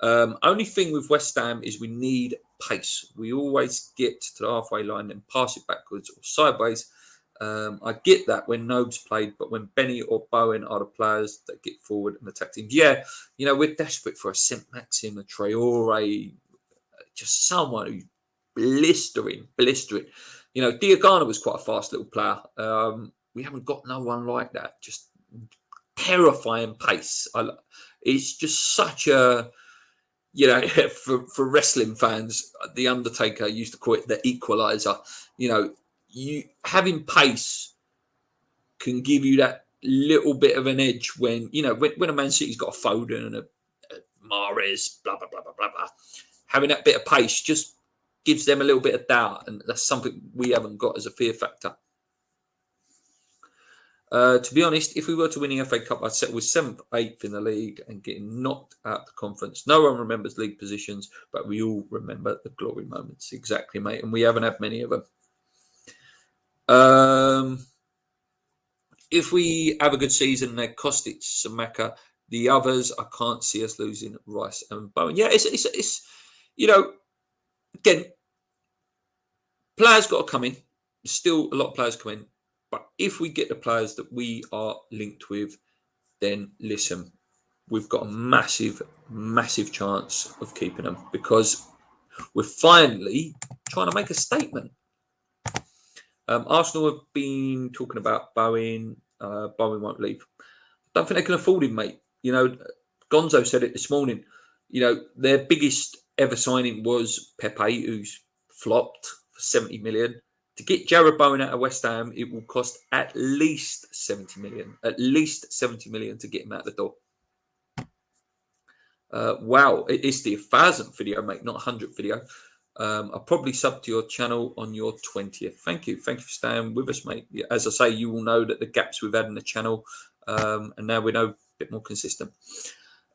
Only thing with West Ham is we need pace. We always get to the halfway line and pass it backwards or sideways. I get that when Nobes played, but when Benny or Bowen are the players that get forward and attack teams, we're desperate for a Saint-Maxim, a Traore, just someone who's blistering. Diagana was quite a fast little player. We haven't got no one like that. Just terrifying pace. It's just such a, you know, for wrestling fans, the Undertaker used to call it the equalizer. You know, you having pace can give you that little bit of an edge when, you know, when a Man City's got a Foden and a Mahrez, blah, blah, blah, blah, blah, blah. Having that bit of pace just gives them a little bit of doubt, and that's something we haven't got as a fear factor. To be honest, if we were to win the FA Cup, I'd settle with 7th, 8th in the league and getting knocked out the conference. No one remembers league positions, but we all remember the glory moments. Exactly, mate. And we haven't had many of them. If we have a good season, they're Kostic, Scamacca. The others, I can't see us losing Rice and Bowen. Yeah, it's you know, again, players got to come in. There's still a lot of players come in. But if we get the players that we are linked with, then listen, we've got a massive, massive chance of keeping them because we're finally trying to make a statement. Arsenal have been talking about Bowen. Bowen won't leave. I don't think they can afford him, mate. You know, Gonzo said it this morning. You know, their biggest ever signing was Pepe, who's flopped for 70 million. To get Jared Bowen out of West Ham, it will cost at least 70 million. At least 70 million to get him out the door. Wow, it's the 1,000th video, mate, not 100th video. I'll probably sub to your channel on your 20th. Thank you. Thank you for staying with us, mate. As I say, you will know that the gaps we've had in the channel, and now we know a bit more consistent.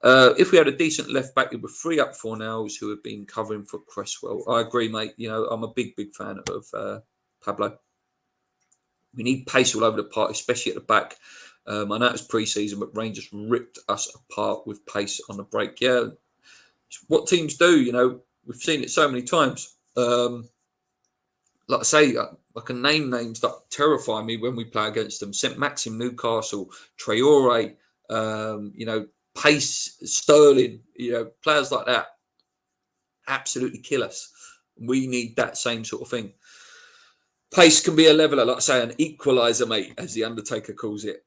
If we had a decent left back, it would free up Fornells who have been covering for Cresswell. I agree, mate. You know, I'm a big fan of Pablo. We need pace all over the park, especially at the back. I know it's pre-season, but Rangers ripped us apart with pace on the break. Yeah, it's what teams do, you know. We've seen it so many times. Like I say, I can name names that terrify me when we play against them. St. Maxim, Newcastle, Traore, you know, Pace, Sterling, you know, players like that absolutely kill us. We need that same sort of thing. Pace can be a leveler, like I say, an equaliser, mate, as the Undertaker calls it.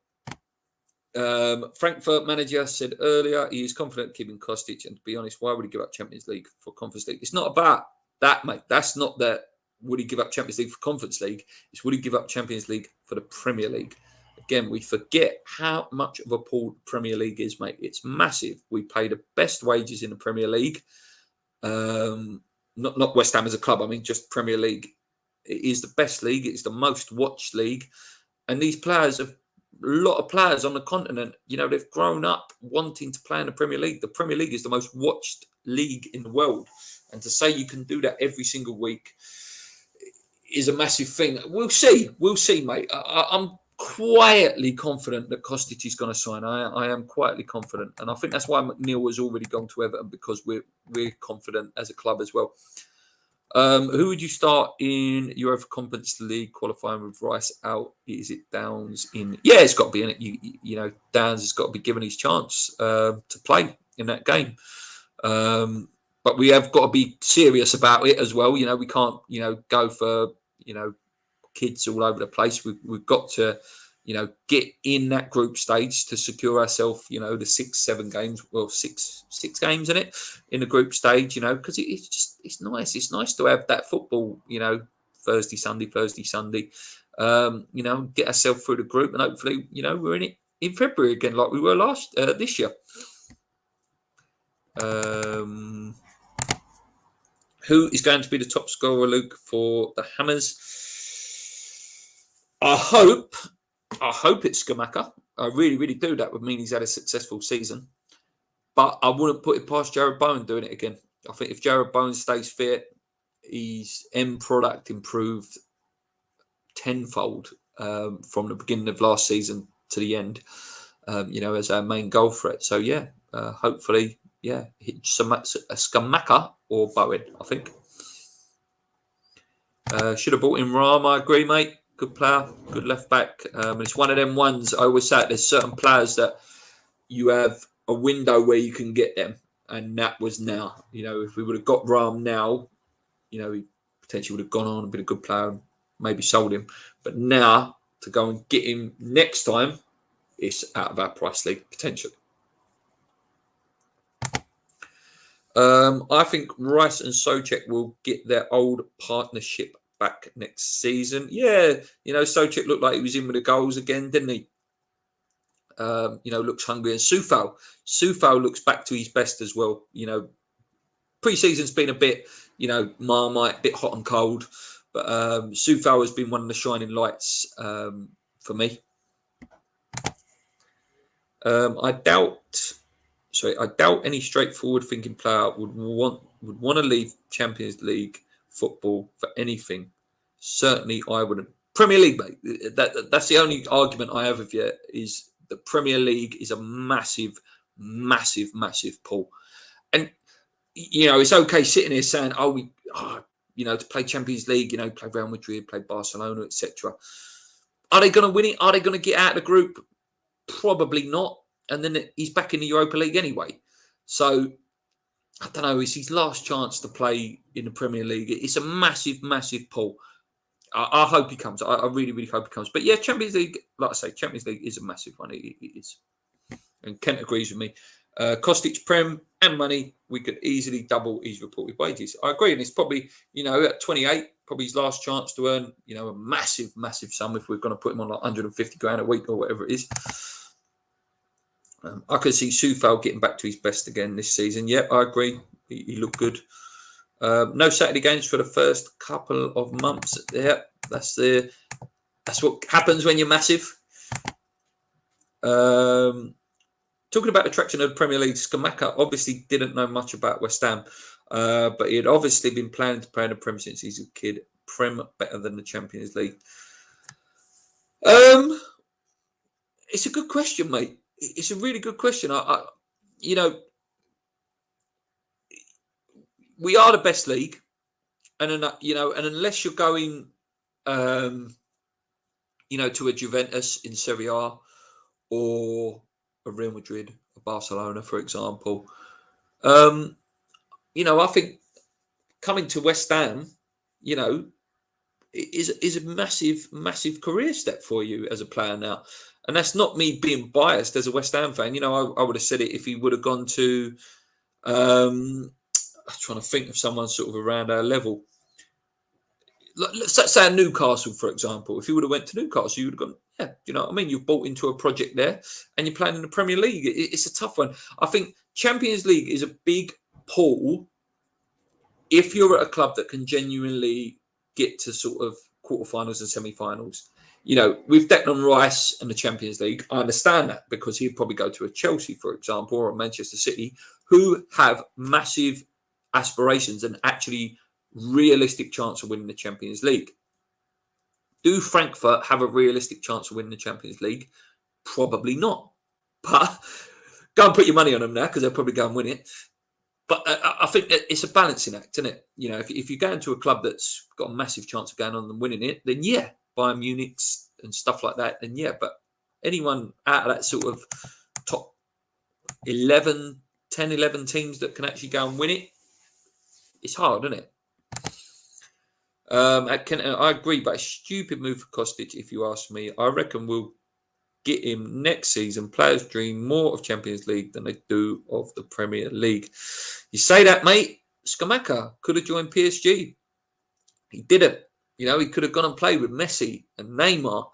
Frankfurt manager said earlier he is confident keeping Kostic, and to be honest, why would he give up Champions League for Conference League? It's not about that, mate. That's not that. Would he give up Champions League for Conference League? It's would he give up Champions League for the Premier League? Again, we forget how much of a pool Premier League is, mate. It's massive. We pay the best wages in the Premier League. Not West Ham as a club. I mean, just Premier League. It is the best league. It's the most watched league. And these players have, a lot of players on the continent, you know, they've grown up wanting to play in the Premier League. The Premier League is the most watched league in the world. And to say you can do that every single week is a massive thing. We'll see. We'll see, mate. I'm quietly confident that Kostic is going to sign. I am quietly confident. And I think that's why McNeil has already gone to Everton, because we're confident as a club as well. Who would you start in Europa Conference League qualifying with Rice out? Is it Downs in? Yeah, it's got to be in it. You know, Downs has got to be given his chance to play in that game. But we have got to be serious about it as well. You know, we can't, you know, go for, you know, kids all over the place. We've got to, you know, get in that group stage to secure ourselves, you know, the 6-7 games, well, six games in it, in the group stage, you know, because it's nice. It's nice to have that football, you know, Thursday, Sunday, you know, get ourselves through the group, and hopefully, you know, we're in it in February again, like we were this year. Who is going to be the top scorer, Luke, for the Hammers? I hope it's Scamacca. I really, really do. That would mean he's had a successful season. But I wouldn't put it past Jared Bowen doing it again. I think if Jared Bowen stays fit, his end product improved tenfold from the beginning of last season to the end, you know, as our main goal threat. So, yeah, hopefully, yeah, Scamacca or Bowen, I think. Should have bought in Ram. I agree, mate. Good player, good left back. It's one of them ones, I always say, there's certain players that you have a window where you can get them. And that was now. You know, if we would have got Ram now, you know, he potentially would have gone on and been a good player and maybe sold him. But now, to go and get him next time, it's out of our price league potentially. I think Rice and Souček will get their old partnership back next season. Yeah, Souček looked like he was in with the goals again, didn't he? Looks hungry. And Sufal looks back to his best as well. Pre-season's been a bit, Marmite, a bit hot and cold. But Sufal has been one of the shining lights for me. I doubt any straightforward thinking player would want to leave Champions League football for anything. Certainly, I wouldn't. Premier League, mate. That's the only argument I have with you is the Premier League is a massive, massive, massive pull. And it's okay sitting here saying, to play Champions League, play Real Madrid, play Barcelona, etc. Are they going to win it? Are they going to get out of the group? Probably not. And then he's back in the Europa League anyway. So, I don't know. It's his last chance to play in the Premier League. It's a massive, massive pull. I hope he comes. I really, really hope he comes. But yeah, Champions League, like I say, Champions League is a massive one. It is. And Kent agrees with me. Kostic, Prem and money, we could easily double his reported wages. I agree. And it's probably, at 28, probably his last chance to earn, a massive, massive sum if we're going to put him on like 150 grand a week or whatever it is. I could see Sufal getting back to his best again this season. Yeah, I agree. He looked good. No Saturday games for the first couple of months. Yeah, that's what happens when you're massive. Talking about the traction of the Premier League, Scamacca obviously didn't know much about West Ham, but he had obviously been planning to play in the Prem since he's a kid. Prem better than the Champions League. It's a good question, mate. It's a really good question. We are the best league, and and unless you're going, to a Juventus in Serie A or a Real Madrid, a Barcelona, for example, I think coming to West Ham, is a massive, massive career step for you as a player now. And that's not me being biased as a West Ham fan. I would have said it if he would have gone to, I'm trying to think of someone sort of around our level. Let's say Newcastle, for example. If you would have went to Newcastle, you would have gone, yeah, you know what I mean? You've bought into a project there and you're playing in the Premier League. It's a tough one. I think Champions League is a big pull if you're at a club that can genuinely get to sort of quarterfinals and semi-finals. With Declan Rice and the Champions League, I understand that because he'd probably go to a Chelsea, for example, or a Manchester City, who have massive aspirations and actually realistic chance of winning the Champions League. Do Frankfurt have a realistic chance of winning the Champions League? Probably not. But go and put your money on them now because they'll probably go and win it. But I think it's a balancing act, isn't it? If you go into a club that's got a massive chance of going on and winning it, then yeah, Bayern Munich and stuff like that, then yeah. But anyone out of that sort of top 10, 11 teams that can actually go and win it, it's hard, isn't it? I agree, but a stupid move for Kostic, if you ask me. I reckon we'll get him next season. Players dream more of Champions League than they do of the Premier League. You say that, mate. Scamacca could have joined PSG. He didn't. He could have gone and played with Messi and Neymar,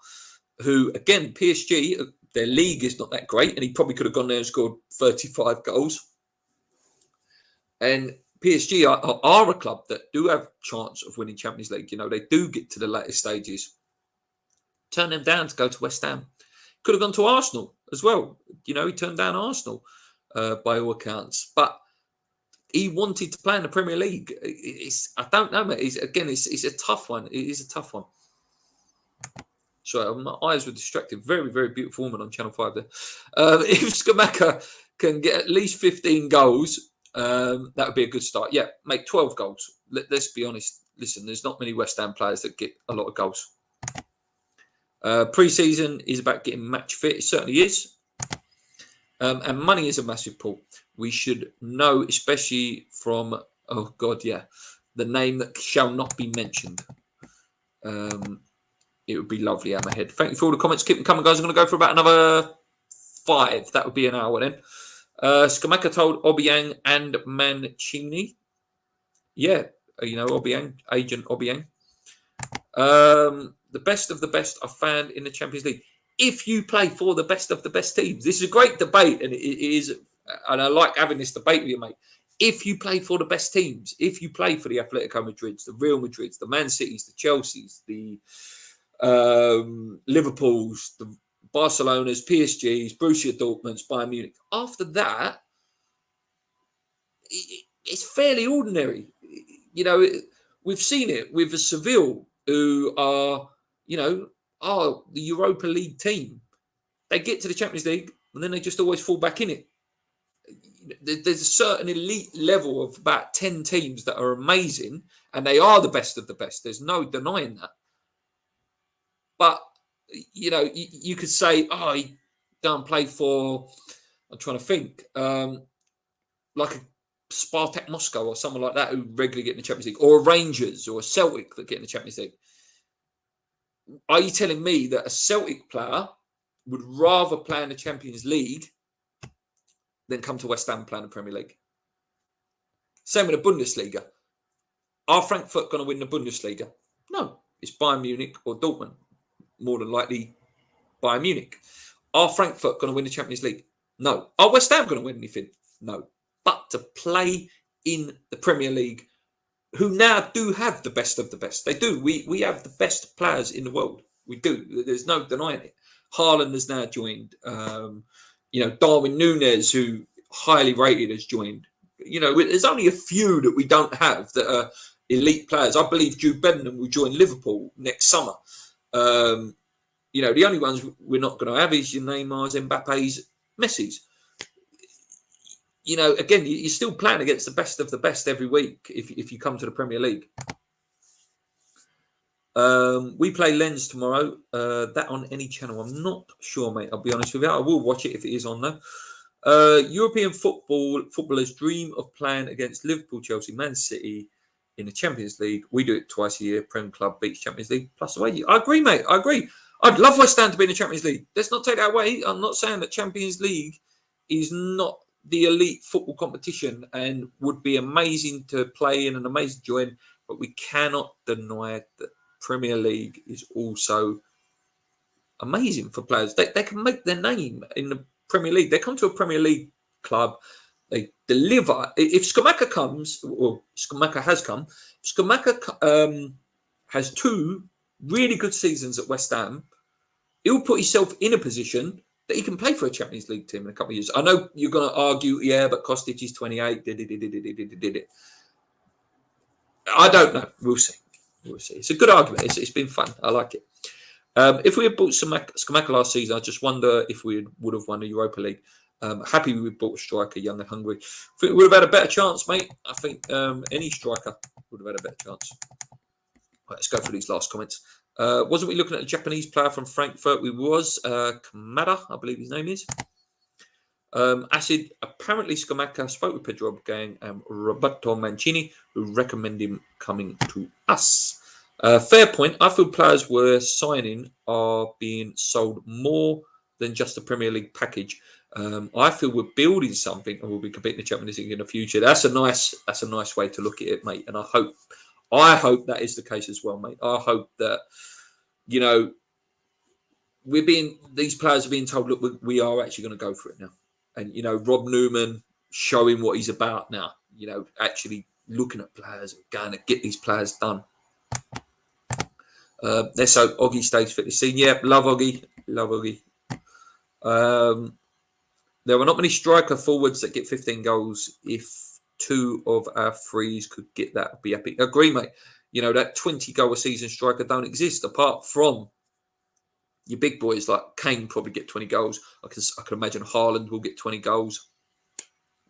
who, again, PSG, their league is not that great, and he probably could have gone there and scored 35 goals. And PSG are a club that do have a chance of winning Champions League. They do get to the later stages. Turn them down to go to West Ham. Could have gone to Arsenal as well. He turned down Arsenal by all accounts. But he wanted to play in the Premier League. I don't know, mate. It's a tough one. It is a tough one. Sorry, my eyes were distracted. Very, very beautiful woman on Channel 5 there. If Scamacca can get at least 15 goals, that would be a good start. Yeah, make 12 goals. Let's be honest. Listen, there's not many West Ham players that get a lot of goals. Pre-season is about getting match fit. It certainly is. And money is a massive pull. We should know, especially from, the name that shall not be mentioned. It would be lovely, Hammerhead. Thank you for all the comments. Keep them coming, guys. I'm going to go for about another 5. That would be an hour then. Scamacca told Obiang and Mancini. Yeah, Obiang, Agent Obiang. The best of the best are found in the Champions League. If you play for the best of the best teams, this is a great debate, and it is, and I like having this debate with you, mate. If you play for the best teams, if you play for the Atletico Madrids, the Real Madrids, the Man Cities, the Chelseas, the Liverpools, the Barcelonas, PSGs, Borussia Dortmunds, Bayern Munich, after that, it's fairly ordinary. We've seen it with the Seville, who are, are the Europa League team. They get to the Champions League, and then they just always fall back in it. There's a certain elite level of about 10 teams that are amazing, and they are the best of the best. There's no denying that. But, you could say, he don't play for, I'm trying to think, like a Spartak Moscow or someone like that who regularly get in the Champions League, or a Rangers or a Celtic that get in the Champions League. Are you telling me that a Celtic player would rather play in the Champions League than come to West Ham and play in the Premier League? Same with the Bundesliga. Are Frankfurt going to win the Bundesliga? No. It's Bayern Munich or Dortmund. More than likely Bayern Munich. Are Frankfurt going to win the Champions League? No. Are West Ham going to win anything? No. But to play in the Premier League, who now do have the best of the best. They do. We have the best players in the world. We do. There's no denying it. Haaland has now joined. Darwin Núñez, who highly rated, has joined. There's only a few that we don't have that are elite players. I believe Jude Bellingham will join Liverpool next summer. The only ones we're not going to have is your Neymar's, Mbappe's, Messi's. Again, you're still playing against the best of the best every week if you come to the Premier League. We play Lens tomorrow. That on any channel? I'm not sure, mate. I'll be honest with you. I will watch it if it is on though. European footballers dream of playing against Liverpool, Chelsea, Man City in the Champions League. We do it twice a year. Prem Club beats Champions League plus away. I agree, mate. I agree. I'd love West Ham to be in the Champions League. Let's not take that away. I'm not saying that Champions League is not the elite football competition and would be amazing to play in and amazing to join, but we cannot deny that Premier League is also amazing for players. They can make their name in the Premier League. They come to a Premier League club, they deliver. If Scamacca comes, or Scamacca has come, Scamacca has 2 really good seasons at West Ham. He'll put himself in a position that he can play for a Champions League team in a couple of years. I know you're going to argue, yeah, but Kostic is 28. Did it. I don't know. We'll see. It's a good argument. It's been fun. I like it. If we had bought Scamacca last season, I just wonder if we would have won the Europa League. Happy we bought a striker, young and hungry. I think we would have had a better chance, mate. I think any striker would have had a better chance. Right, let's go for these last comments. Wasn't we looking at a Japanese player from Frankfurt? We was. Kamada, I believe his name is. Acid, apparently Scamacca spoke with Pedro Gang and Roberto Mancini, who recommend him coming to us. Fair point. I feel players we're signing are being sold more than just a Premier League package. I feel we're building something and we'll be competing in the Champions League in the future. That's a nice way to look at it, mate. And I hope that is the case as well, mate. I hope that, these players are being told, look, we are actually going to go for it now. And, Rob Newman showing what he's about now, actually looking at players and going to get these players done. Let's hope Oggy stays fit this season. Yeah, love Oggy. There are not many striker forwards that get 15 goals. If 2 of our 3s could get that, I'd be happy. Agree, mate. That 20-goal a season striker don't exist apart from your big boys like Kane probably get 20 goals. I can imagine Haaland will get 20 goals.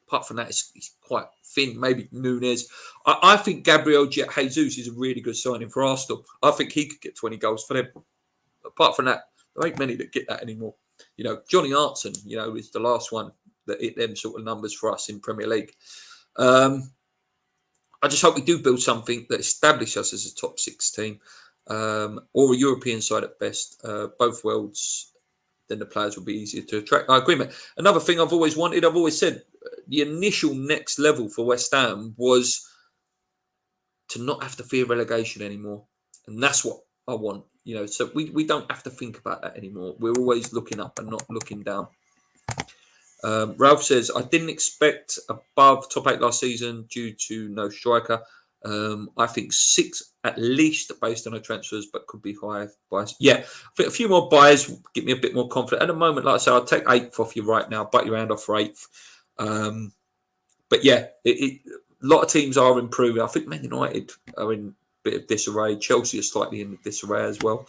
Apart from that, he's quite thin. Maybe Núñez. I think Gabriel Jesus is a really good signing for Arsenal. I think he could get 20 goals for them. Apart from that, there ain't many that get that anymore. Johnny Artson, is the last one that hit them sort of numbers for us in Premier League. I just hope we do build something that establishes us as a top 6 team. Or a European side at best. Both worlds then the players will be easier to attract. I agree, mate. Another thing I've always wanted, I've always said, the initial next level for West Ham was to not have to fear relegation anymore. And that's what I want, so we don't have to think about that anymore. We're always looking up and not looking down. Ralph says, I didn't expect above top 8 last season due to no striker. I think 6 at least based on our transfers, but could be higher buys. Yeah, I think a few more buys will give me a bit more confident. At the moment, like I say, I'll take 8th off you right now, bite your hand off for 8th. But yeah, a lot of teams are improving. I think Man United are in a bit of disarray. Chelsea are slightly in disarray as well.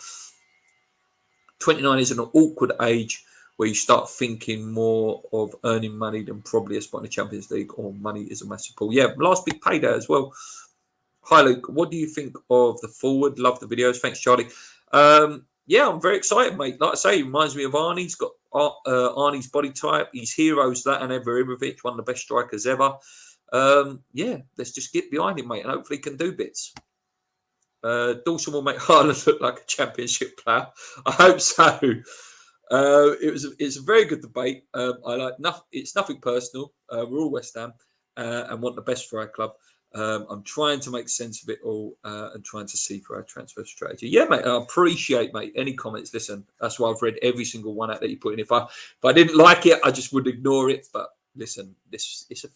29 is an awkward age where you start thinking more of earning money than probably a spot in the Champions League, or money is a massive pull. Yeah, last big payday as well. Hi, Luke. What do you think of the forward? Love the videos. Thanks, Charlie. Yeah, I'm very excited, mate. Like I say, he reminds me of Arnie. He's got Arnie's body type. He's heroes, Zlatan Ibrahimovic, one of the best strikers ever. Yeah, let's just get behind him, mate, and hopefully he can do bits. Dawson will make Hollah look like a championship player. I hope so. It's a very good debate. I like it's nothing personal. We're all West Ham and want the best for our club. I'm trying to make sense of it all and trying to see for our transfer strategy. Yeah, mate, I appreciate, mate, any comments. Listen, that's why I've read every single one out that you put in. If I didn't like it, I just would ignore it. But listen, it's a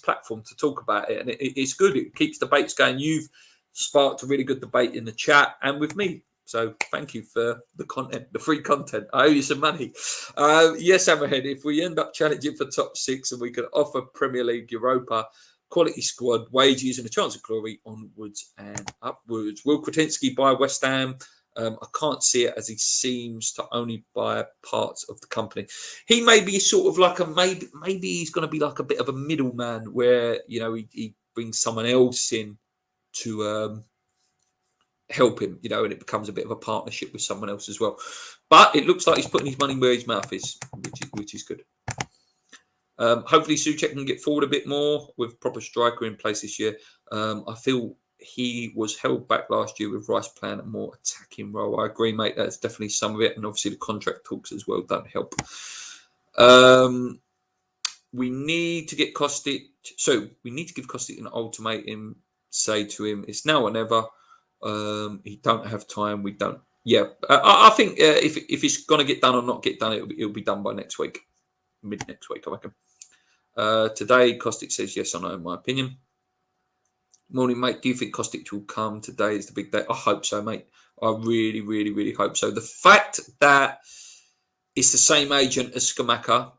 platform to talk about it, and it's good. It keeps debates going. You've sparked a really good debate in the chat and with me. So thank you for the content, the free content. I owe you some money. Yes, Hammerhead, if we end up challenging for top 6 and we can offer Premier League, Europa, quality squad, wages and a chance of glory onwards and upwards. Will Kretinsky buy West Ham? I can't see it, as he seems to only buy parts of the company. He may be sort of like maybe he's going to be like a bit of a middleman where, he brings someone else in to help him, and it becomes a bit of a partnership with someone else as well. But it looks like he's putting his money where his mouth is, which is good. Hopefully Souček can get forward a bit more with proper striker in place this year. I feel he was held back last year with Rice playing a more attacking role. I agree, mate. That's definitely some of it. And obviously the contract talks as well don't help. We need to get Kostic. So we need to give Kostic an ultimatum, say to him, it's now or never. He don't have time. We don't. Yeah, I think if it's going to get done or not get done, it'll be done by next week. Mid next week, I reckon. Today, Kostic says yes or no, in my opinion. Morning, mate. Do you think Kostic will come? Today is the big day. I hope so, mate. I really, really, really hope so. The fact that it's the same agent as Scamacca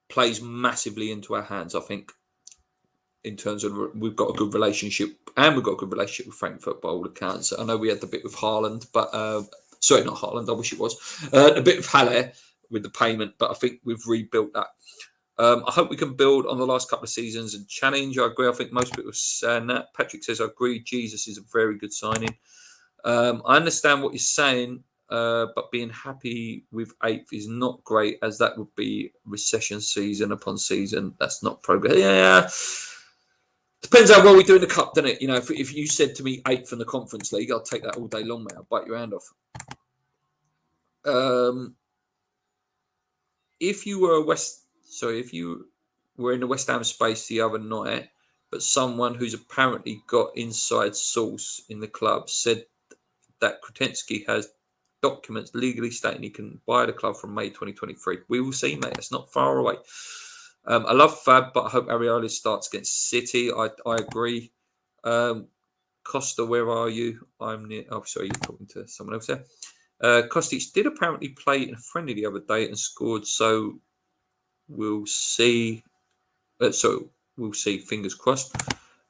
plays massively into our hands, I think, in terms of we've got a good relationship, and we've got a good relationship with Frankfurt by all accounts. I know we had the bit with Haaland, but sorry, not Haaland. I wish it was a bit of Hollah with the payment, but I think we've rebuilt that. I hope we can build on the last couple of seasons and challenge. I agree. I think most people are saying that. Patrick says, I agree. Jesus is a very good signing. I understand what you're saying, but being happy with 8th is not great, as that would be recession season upon season. That's not progress. Yeah. Depends how well we do in the cup, doesn't it? If you said to me 8th in the Conference League, I'll take that all day long, mate. I'll bite your hand off. If you were in the West Ham space the other night, but someone who's apparently got inside source in the club said that Kretinsky has documents legally stating he can buy the club from May 2023. We will see, mate. It's not far away. I love Fab, but I hope Areola starts against City. I agree. Costa, where are you? I'm near. Oh, sorry, you're talking to someone else there. Kostic did apparently play in a friendly the other day and scored. So we'll see. We'll see. Fingers crossed.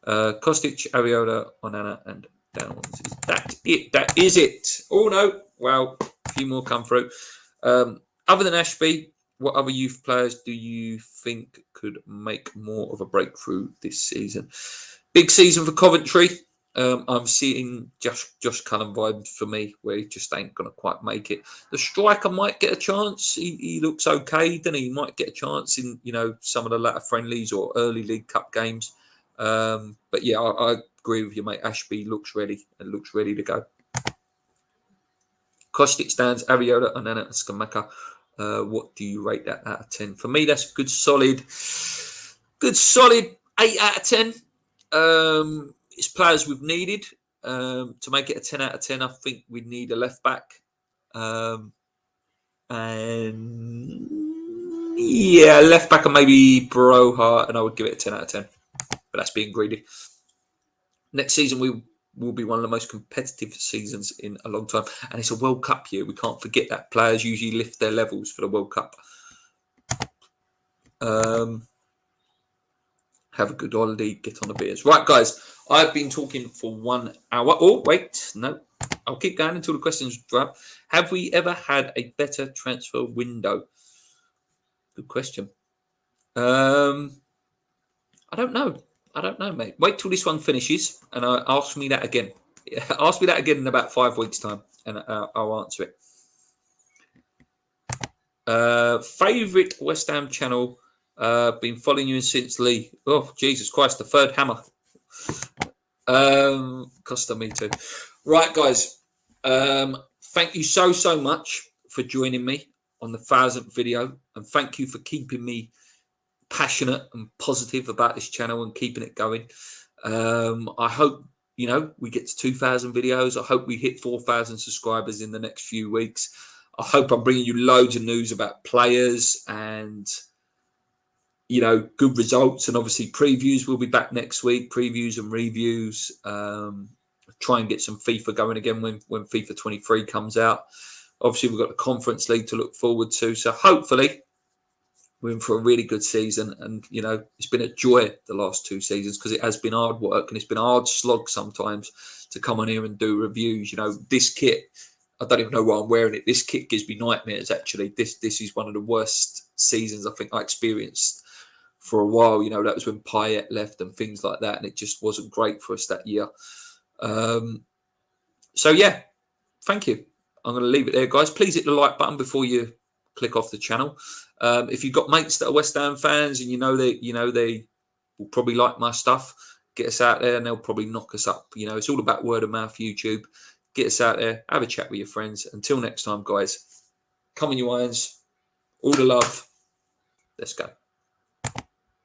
Kostic, Areola, Onana, and Downs. Is that it? That is it. Oh no! Wow, a few more come through. Other than Ashby, what other youth players do you think could make more of a breakthrough this season? Big season for Coventry. I'm seeing Josh Cullen vibes for me, where he just ain't going to quite make it. The striker might get a chance. He looks okay, doesn't he? He might get a chance in some of the latter friendlies or early League Cup games. But yeah, I agree with you, mate. Ashby looks ready and looks ready to go. Kostic stands, Ariola, and then Scamacca. What do you rate that out of 10? For me, that's a good solid 8 out of 10. It's players we've needed. To make it a 10 out of 10, I think we need a left back. And yeah, left back and maybe Broha, and I would give it a 10 out of 10. But that's being greedy. Next season, we will be one of the most competitive seasons in a long time. And it's a World Cup year. We can't forget that. Players usually lift their levels for the World Cup. Have a good holiday. Get on the beers. Right, guys. I've been talking for 1 hour. Oh, wait. No. I'll keep going until the questions drop. Have we ever had a better transfer window? Good question. I don't know. Mate. Wait till this one finishes and ask me that again. Ask me that again in about 5 weeks' time, and I'll answer it. Favorite West Ham channel? Been following you since Lee. Oh, Jesus Christ, the third hammer. Costa me too. Right, guys. Thank you so much for joining me on the 1000th video, and thank you for keeping me passionate and positive about this channel and keeping it going. I hope we get to 2,000 videos. I hope we hit 4,000 subscribers in the next few weeks. I hope I'm bringing you loads of news about players and good results, and obviously previews. We'll be back next week, previews and reviews. Try and get some FIFA going again when FIFA 23 comes out. Obviously, we've got the Conference League to look forward to. So hopefully we're in for a really good season. And, it's been a joy the last 2 seasons because it has been hard work and it's been a hard slog sometimes to come on here and do reviews. This kit, I don't even know why I'm wearing it. This kit gives me nightmares, actually. This is one of the worst seasons I think I experienced for a while. That was when Payet left and things like that. And it just wasn't great for us that year. So yeah, thank you. I'm going to leave it there, guys. Please hit the like button before you click off the channel. If you've got mates that are West Ham fans and they will probably like my stuff, get us out there and they'll probably knock us up. It's all about word of mouth, YouTube. Get us out there, have a chat with your friends. Until next time, guys, come on, you irons. All the love. Let's go.